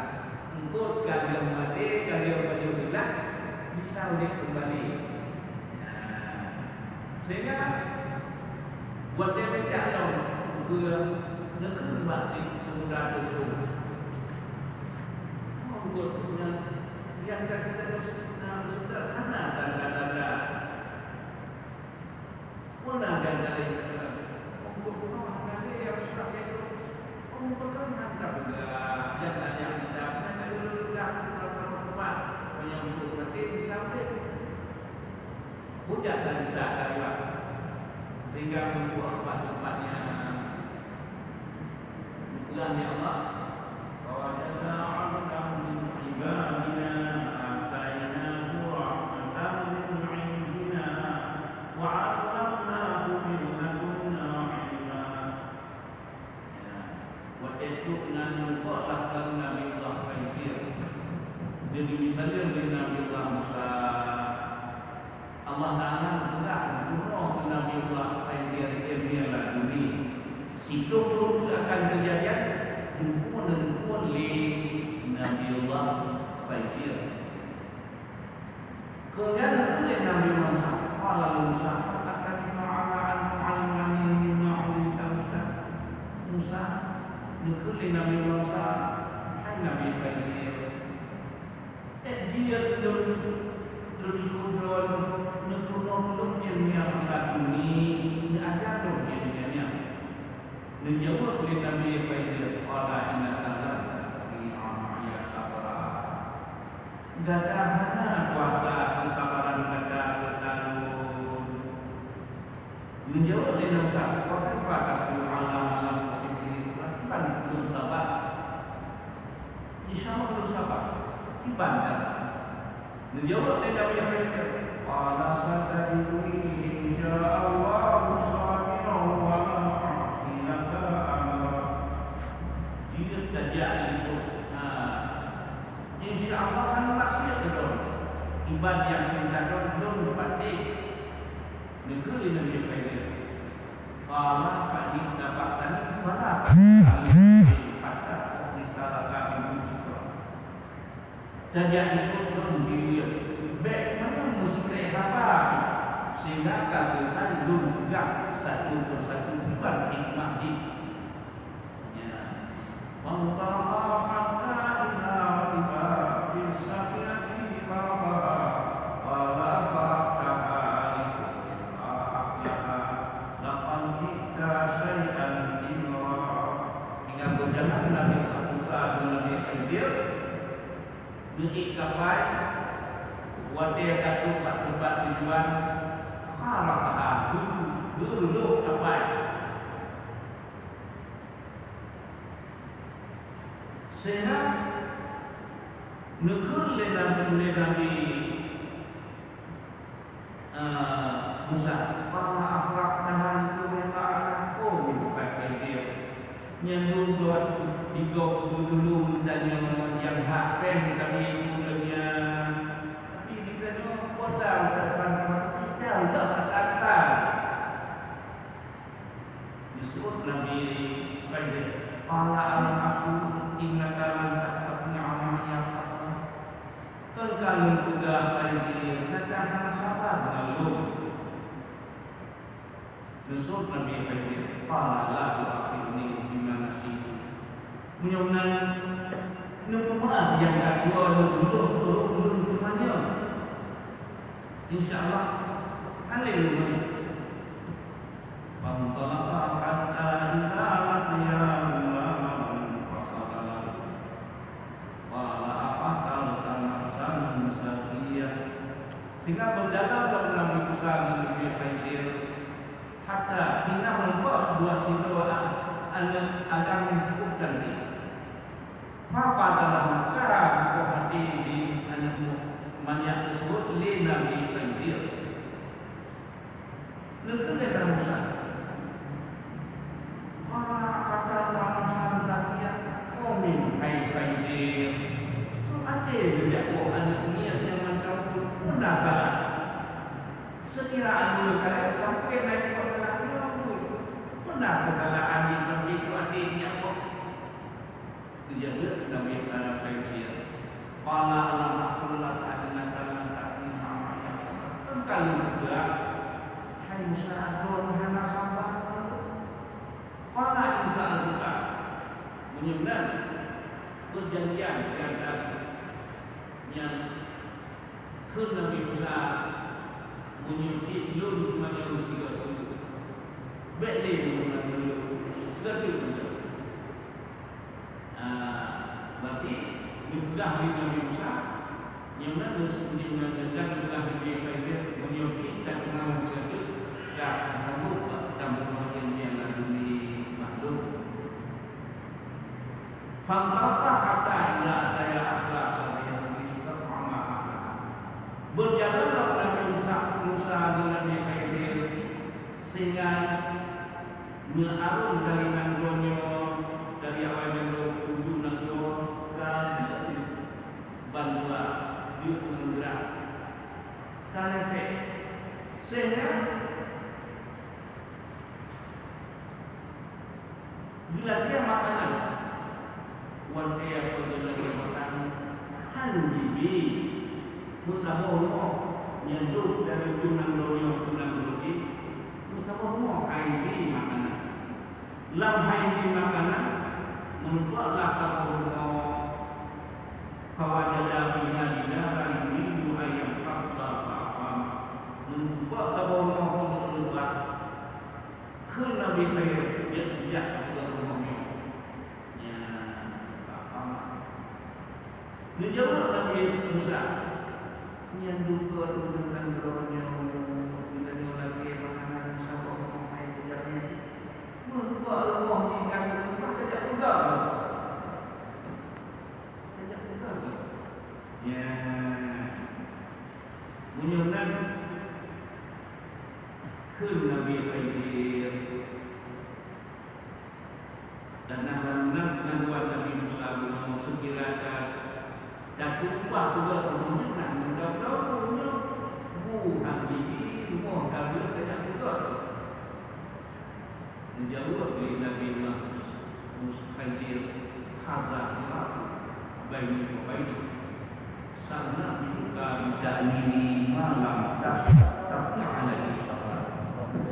untuk kalian mati kalian berjuang bisa udah kembali. Sehingga buat dia tidak tahu ke negeri masih sudah itu. Untuk yang kita terus sederhana dan ada pun ada dari Budak dan bisa kalimat sehingga membuat tempat-tempatnya bulan ya Allah wajadna 'abdan min ibadina atainahu rahmatan min 'indina wa 'allamnahu min ladunna 'ilma wa ituna nuqalah Nabi Allah Khidir jadi misalnya dengan Nabi Allah Musa Allah Ta'ala hendak bunuh Nabi Allah Khidir dia laduni. Situ pun akan kejadian hukuman oleh Nabi Allah Khidir. Kemudian oleh Nabi Musa, Allah Musa akan ma'ala al-mu'allimani ma'ulita Musa. Musa oleh Nabi Musa, hai Nabi Khidir. Dia Nukul yang laduni ada dong jadinya. Menjawab oleh Nabi Khidir, "Qala inna ta'ala fi ayat Gada mana kuasa kesabaran gada selalu menjawab dengan usaha Quran pada surah Al-Alam kan belum sabar. InsyaAllah belum sabar dibandar menjawab dengan berkata qala sataduni insya'Allah sabiran wa ma'asilaka amra. Jika terjadi itu InsyaAllah kan maksiat itu ibadah yang kita belum dapat negeri Nabi Khair Allah kali dapatkan mana kata risalah kami juga jadi itu belum dia baik mana mesti apa sehingga selesai belum juga satu persatu bukan hikmah di ya Ikapai wadah datuk tempat tujuan harap dulu kapai sehingga negeri Nabi Musa para akhlak tahan itu memang bukan kecil yang buat dulu dan yang hapen kami punya tapi kita juga kota depan kita sudah kata disebut Nabi Khair qala aku innaka lan tatqina amanya sabar kalau sudah Khair kata sabar lalu disebut Nabi Khair qala la tu'akhirni bima nasitu menyunan Numpah yang kedua dulu kemana? InsyaAllah haleluya. Pantalaqa hatta idza laqiya Allah fasala. Wala aqal tanafsan sakiyah. Hingga berjalan dalam Nabi Musa Nabi Khair hatta hingga membuat dua situasi akan mencukupkan dia. Apa dalam cara hati di anakmu banyak tersebut li Nabi Khair. Lepas itu Musa. Kata Musa Zakia, Omin Khair. So ada juga anak niat yang macam penasaran. Sekiranya kalau sampai naik kepada Allah, pernah kesalahan di sampai itu adiknya Allah. Dia Nabi Khair. Qala alam aqulak annaka lan ta'tina ma'ya. Kalau juga hai Musa adon hana sabar. Qala insya Allah menyebut perjanjian yang Nabi Musa menyuci dulu manusia itu. Beli manusia segala berarti mudah Nabi Musa yang mana sebenarnya mudah Nabi Khair menyokong dan mengalah satu dan sambut dan berbahagia yang lalu di makhluk. Fantaka kata ila daya akhlak yang disebut amal. Berjalanlah Nabi Musa dengan Nabi Khair sehingga mengarung dari nanggonya dari awal yang ujung nanggo dan bantuan dia menggerak dan efek sehingga bila dia makanan wanita yang dia makan halu bibi musaboh nyentuh dari ujung nanggo musaboh air makanan lam air makanan membuatlah satu kawajada bina yuridu ayam fakta fa'am membuat satu membuat ke Nabi Khair dia ke rumahnya ya fa'am menjawab Nabi Musa. Yang duka dengan rohnya bila dia lagi makanan sama orang jalan. Muka Allah ni kan tak juga. Tak juga. Ya. Menyunan ke Nabi Khidir dan nak Nabi Musa bin sekiranya dan upah juga kemudian mendapat bukan ini semua kami tidak juga menjawab dari Nabi Musa Khidir hazar bayi sana juga tidak ini malam tak ada isyarat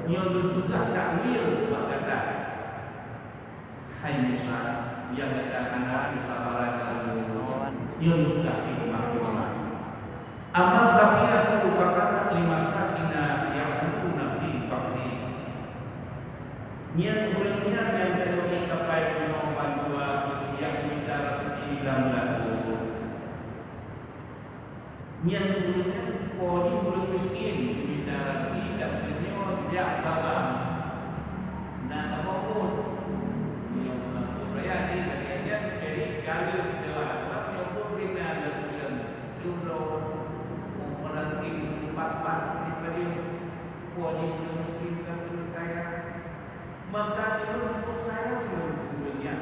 yang juga takwil berkata hai Musa yang katakan hari sabaran yang juga hikmah amal safiatu berkata lima sakina yang itu nabi bakri yang mulanya yang terjadi sampai nomor 2 yang kita di dalam lagu yang mulanya poli mulut miskin kita tidak menyewa tidak dalam dan apapun yang berayat jadi kalau jelas yang pun kita ada yang jumlah mengerti pas-pas diberi poli mulut miskin dan kaya maka itu untuk saya sebenarnya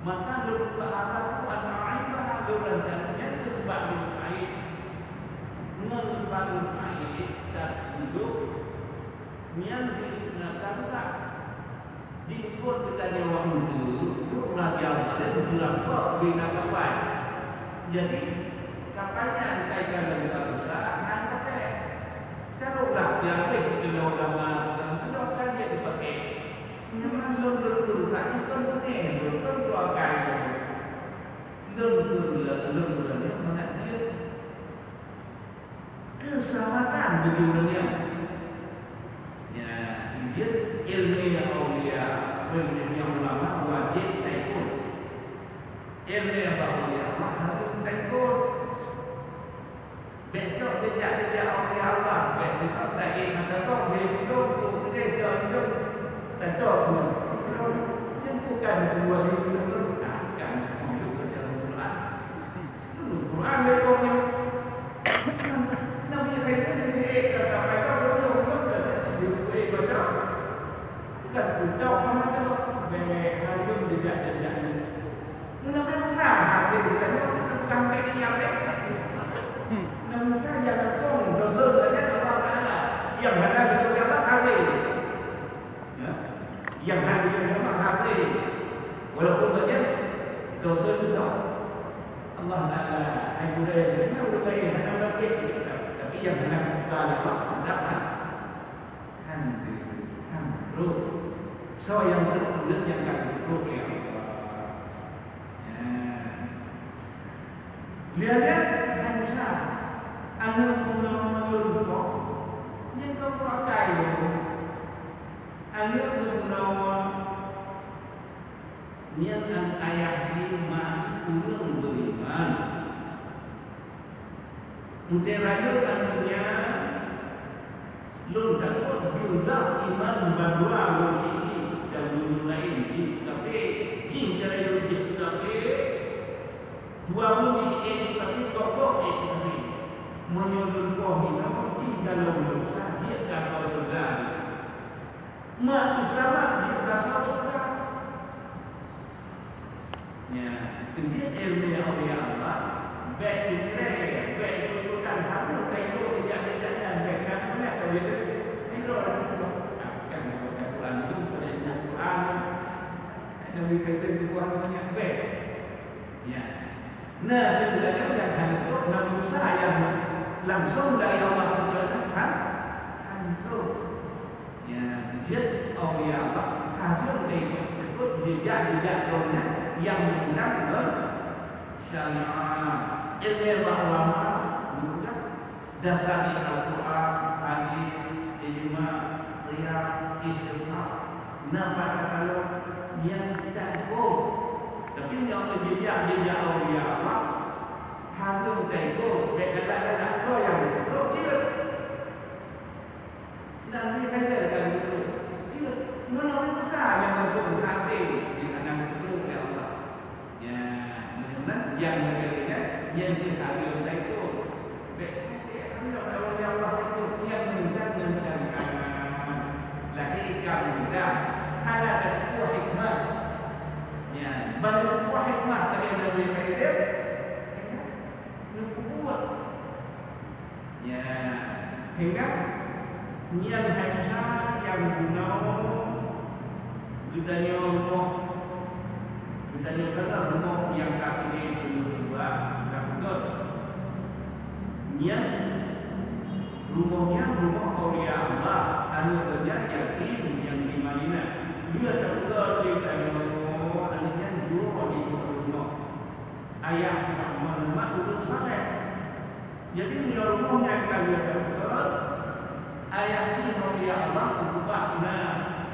maka lupa apa itu antara itu rancangannya itu sebab air sebab air dan duduk yang digunakan sah diikut kita dewa itu lagi awal itu bilang kok bina kapal jadi kapalnya dikaitkan dengan kapal akan pakai kalau siapa istilah ulama sekarang kan dia dipakai memang belum saja kan belum keluarkan belum yang mana dia keselamatan bagi dunia ya dia ilmu yang awliya ilmu yang ulama wajib ikut ilmu yang awliya harus ikut besok dia awliya Allah besok tak ingin kata besok dia tak yang bukan dua itu akan hidup dalam Quran. Quran lekonya Nabi Khidir ini kata mereka betul di baca bukan tahu mana tu hayum jejak-jejak ni. Nabi Musa hadir dan bukan ini yang Nabi Musa yang langsung dosa saja Allah Taala yang ada di dalam hadir. Yang hadir memang hasil walaupun saja dosa besar Allah Ta'ala boleh tapi yang hendak kita dapat hamdul so yang tertulis yang hamdul ya lihat Musa anak menurut yang kau pakai anak menawar niatan ayah lima turun beriman untuk raja anaknya lun dapat jumlah iman berdua wujud dan dunia lain tapi jin cara wujud tapi dua wujud ini tapi tokoh ini menyuruh kami nama jin dalam dosa dia kasar sedar mak selamat dia kasar sedar ya kemudian ilmu yang Allah baik dikira baik ikutan harus baik itu tidak baik kan mana kalau itu orang akan Quran itu Quran Nabi kata Quran banyak baik ya nah sebenarnya jangan Nabi Musa yang langsung dari Allah menjelaskan hancur ya dia Allah hancur itu jejak rohnya yang menggunakan syariat ilmu ulama juga dasar Al-Quran, hadis, ijma, qiyas, istisna. Nampak kalau yang kita ikut, tapi yang jejak awliya Allah harum tempo dekat-dekat so yang betul dia dan dia kata dekat itu dia mana besar yang masuk hati di tangan betul ya Allah ya benar yang menjadikan yang harum tempo Allah ya Allah itu yang menjadikan lahirkan kita ada sebuah hikmah ya banyak sebuah hikmah dari Nabi Khidir kuat ya hingga yang hamsa yang guna gudanya Allah yang kasih itu dua betul yang rumahnya rumah Aulia Allah anu kerja yakin yang di Madinah dia terbetul di Madinah anaknya dua di rumah ayah Muhammad turun sampai jadi dia rumahnya kan dia terbetul ayah ini Aulia Allah berubahnya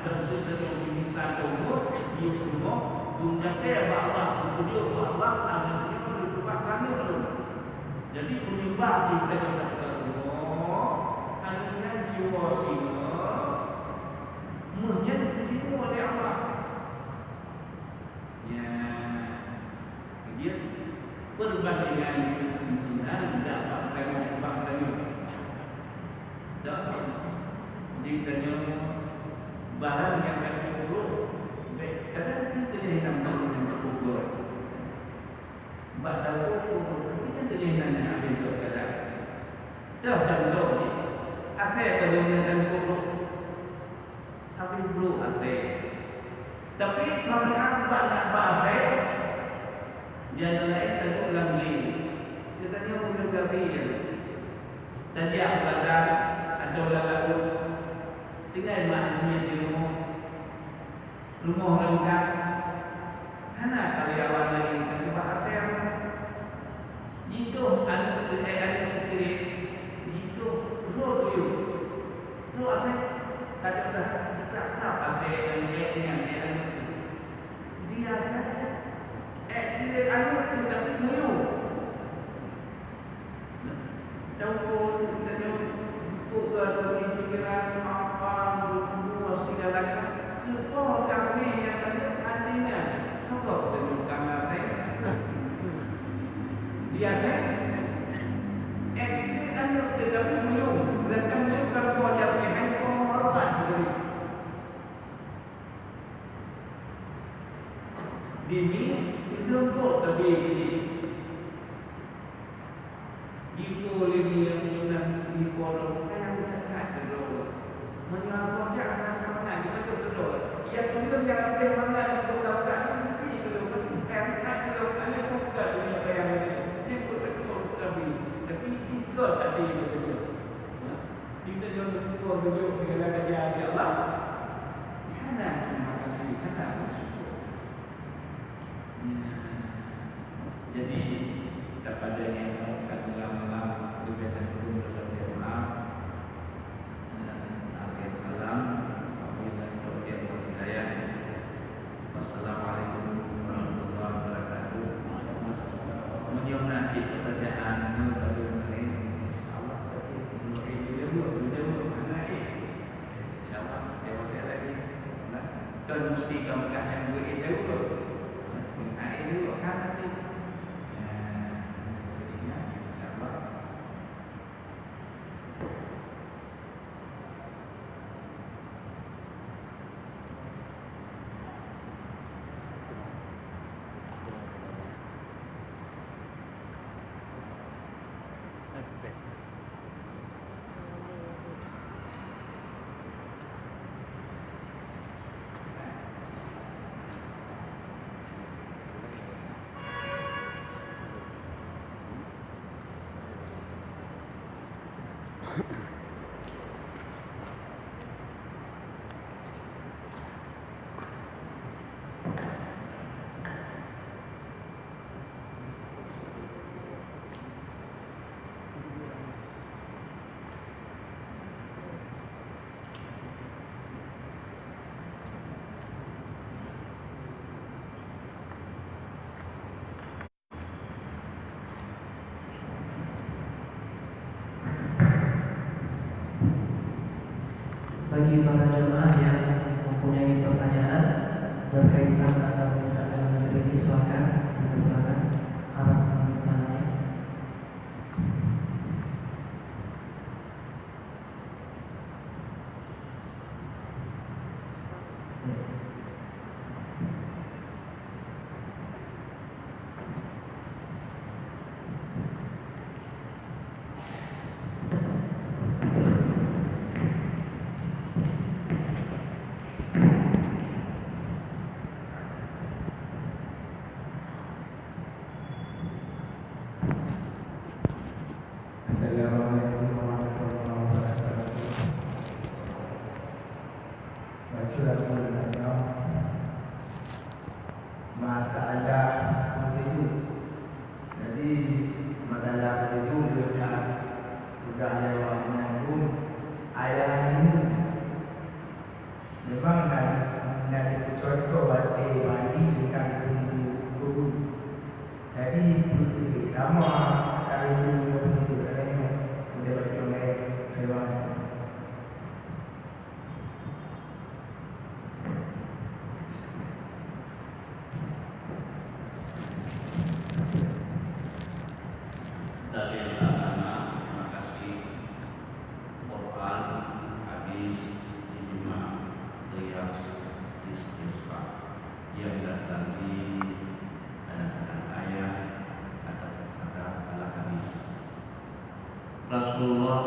dan setelah bisa tunggu di rumah Dunjate Allah tujuh Allah anak itu berubah kami belum jadi menyembah di tengah jiwa sila menjadi dirimu oleh Allah ya dia perbandingan kemungkinan dapat tengok dapat ditanya barang yang kami urut kadang kita yang nampak ukur batal ukur kita yang nampak itu kadang dah contoh akhir kemudian kubur tapi belum akhir tapi kalau banyak bahasa yang lain tentu lagi katanya mungkin kafir dan dia belajar atau lalu tinggal maknanya di rumah lengkap karena karyawan lagi tapi bahasa itu anak kecil so tu so asal kadang tak asal yang dia dia anu tapi dulu jauh kita buka pikiran apa semua segalanya lupa kasih yang artinya sebab tunjukkan saya biasa anu tetapi belum dan kamu sudah wajah sehat hormat beri dini itu kok tadi itu lagi yang sudah di kolom saya bukan terlalu mengapa jangan sama kita terlalu ya kita jangan bermangat untuk dapat itu kan kalau kami buka dunia yang itu betul tapi kita tadi betul. Kita jangan lupa beliau segala kerja Allah. Karena terima kasih karena bersyukur. Jadi kepada yang melakukan ulama-ulama berbeda pun berdoa dan akhir kalam apabila kita berhidayah. Wassalamualaikum warahmatullahi wabarakatuh. Menyunahi pekerjaan dan mesti kamu yang buat itu dulu. Hari ini akan nanti. Jadinya insyaallah. bagi para jemaah yang mempunyai pertanyaan berkaitan atau dalam negeri ini, silakan dipersilakan arah pertanyaannya. Rasulullah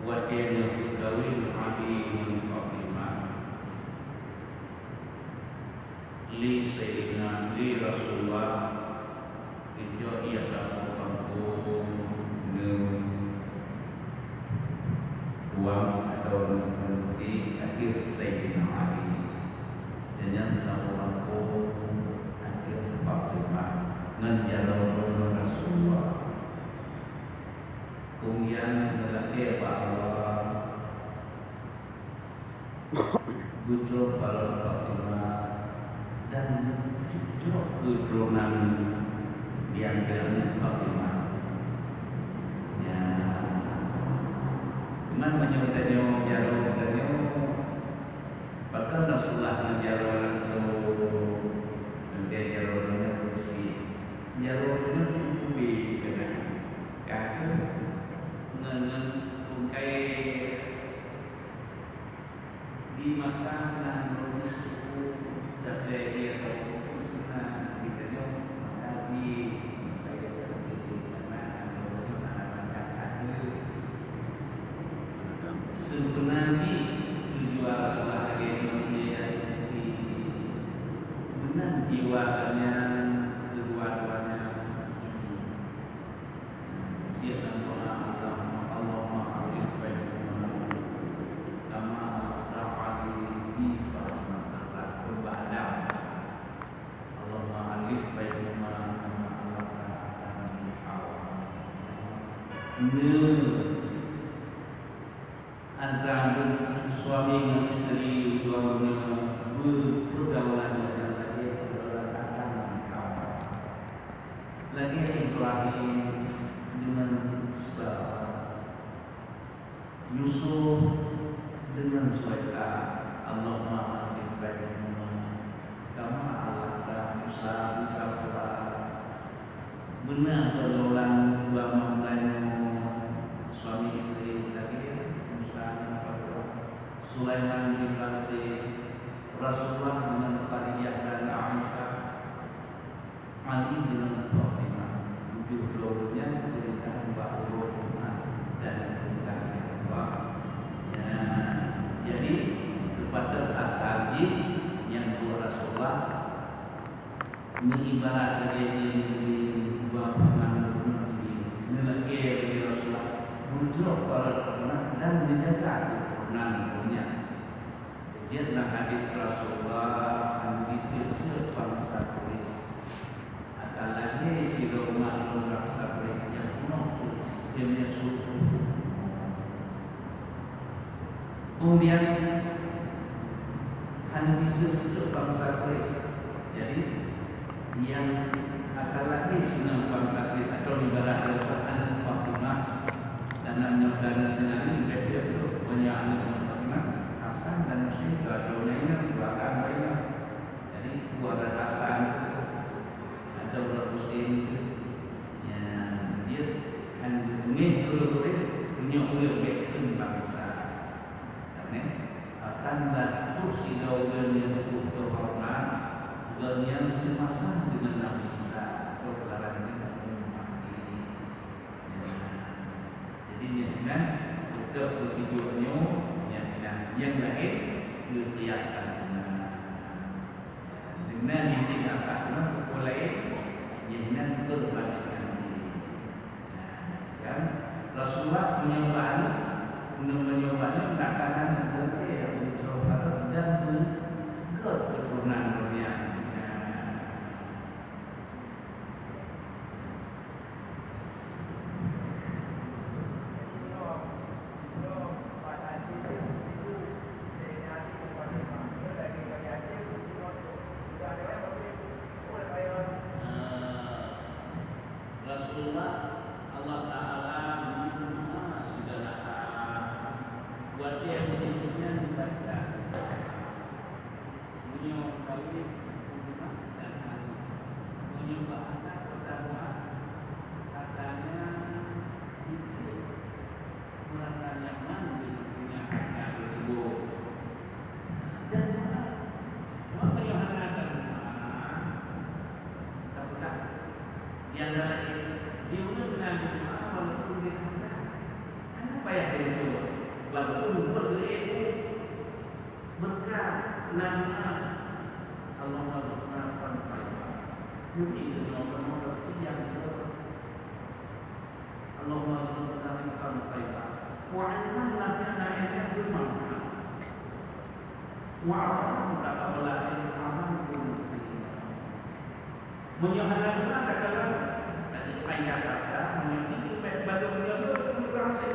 wa kana yaqawil alim qatima li sayyidina li Rasulullah itu ia satu kampung uang atau nanti akhir sayyidina Ali dan yang satu kampung akhir Fatimah menjalur Rasulullah. Kemudian melaki Allah Gujur Balon Fatimah dan cucuk keturunan yang dengan Fatimah. Ya, dengan menyebutnya jalur katanya, bahkan Rasulullah menjalur langsung nanti jalurnya bersih, jalurnya cukupi dengan kaki. Mengkai di makanan suku dari dia atau usaha kita jom di kayak seperti mana sebenarnya tujuan Rasulullah dia benar jiwanya kedua-duanya dia antara suami dan istri dua-duanya berpergaulan dengan pergaulan kawan. Lagi Ibrahim dengan Sarah, Yusuf dengan Sulaika. Allahumma bainahuma kama alaqta Musa bisafra. Benar pergaulan dua mempelai suami istri lagi Musa dan Sulaiman bin Balqis, Rasulullah dengan Khadijah dan Aisyah, Ali dengan Fatimah. Dua-duanya cerita bahwa dan tentang Allah. Jadi kepada ashabi yang Rasulullah mengibaratkan ini dua pengantin melaki Rasulullah muncul para dan menjaga keturunannya. Dia dalam hadis Rasulullah hadis bangsa Quraisy. Akan lagi si rumah bangsa Quraisy yang penuh dia suku. Kemudian hadis bangsa Quraisy. Jadi yang akan lagi senang bangsa Quraisy atau ibarat anak Fatimah dan namanya senang ini dia tulis menyuruh bikin bangsa. Tanda instruksi daun yang butuh hormat, yang semasa dengan Nabi Isa, perkara dengan umat ini. Jadi dengan untuk bersijuknya, yang lain dikiaskan dengan ini akan mulai dengan berbandingan diri. Kan Rasulullah menyembahnya mengatakan dan keturunan dunia. Rasulullah Allah Ta'ala menerima segala hal buat dia disebutnya dibaca menyembah anak pertama katanya merasa nyaman di dunia anak tersebut dan menyembah tak yang lain dia mengenal doa walaupun dia hendak kenapa ya dia coba walaupun berilmu berkat nama Allah Subhanahu wa taala ini dengan rezeki yang Allah Subhanahu wa taala wa anna lana ayatan bermakna wa alam tak boleh aman pun menyahana kata ayat kata menyebut batu menyebut berasal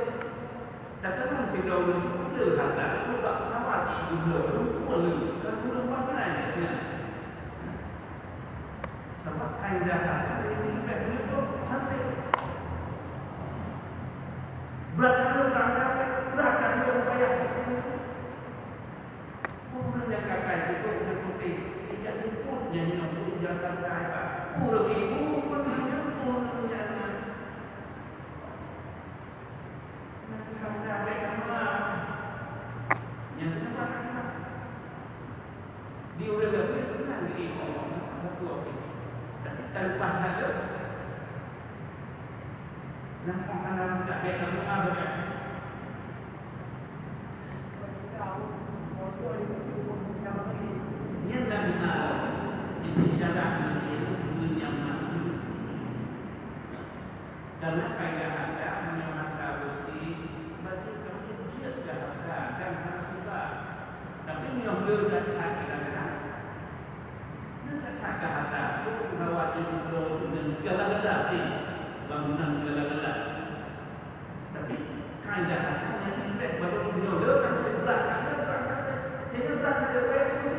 katakan si daun itu kata itu tak sama di dunia boleh dan belum mana ya sebab ayat kata ini itu hasil belakang upaya orang yang kata itu seperti tidak pun yang untuk jalan kaya puluh ribu pun di udah senang di tanpa ada nampak anak tak ada kamu apa yang dan ini syarat menyaman karena kaya ada menyamata besi baju kamu siap jahatkan dan harus juga tapi menyambut dan hati tak kata itu bahwa itu dengan segala-galanya sih bangunan segala-galanya tapi kaya hatinya tidak baru menyodorkan sebelah dia berasa dia itu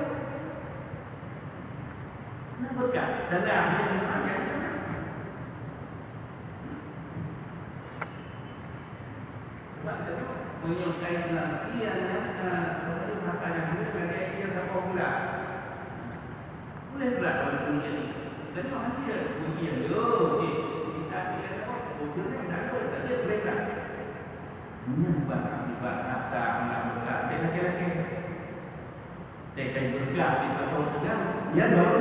nampakkan dan yang dimakan sebab itu menyukai ianya kalau makanya dia ia sama pula boleh pula kalau punya ni dan orang dia punya loh kita dia punya tak ada mereka menyembah kata anak mereka dia lagi dia kayak bergerak di pasal sedang dia baru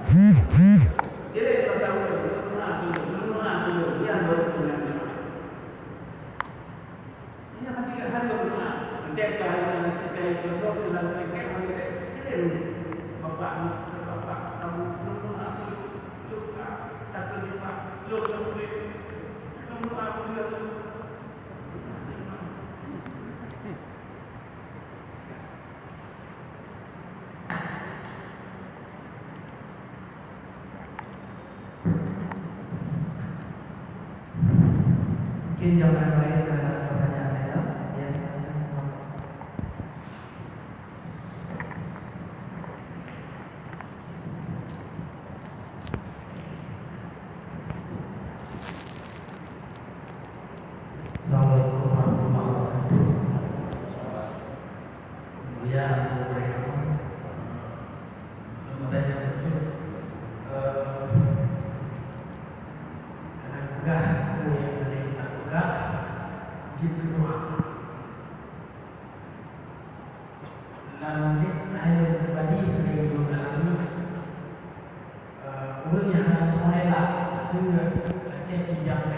dia dia tahu dia baru punya ini hati hari berdoa dia kayak besok dalam kayak dia Bapak kamu aku luka tak terima luka kamu aku dia mungkin jawaban lain pertanyaan saya Assalamualaikum warahmatullahi wabarakatuh. Ya, karena Kalau saya pribadi sebagai guru alami, guru yang mulai lah, saya kijang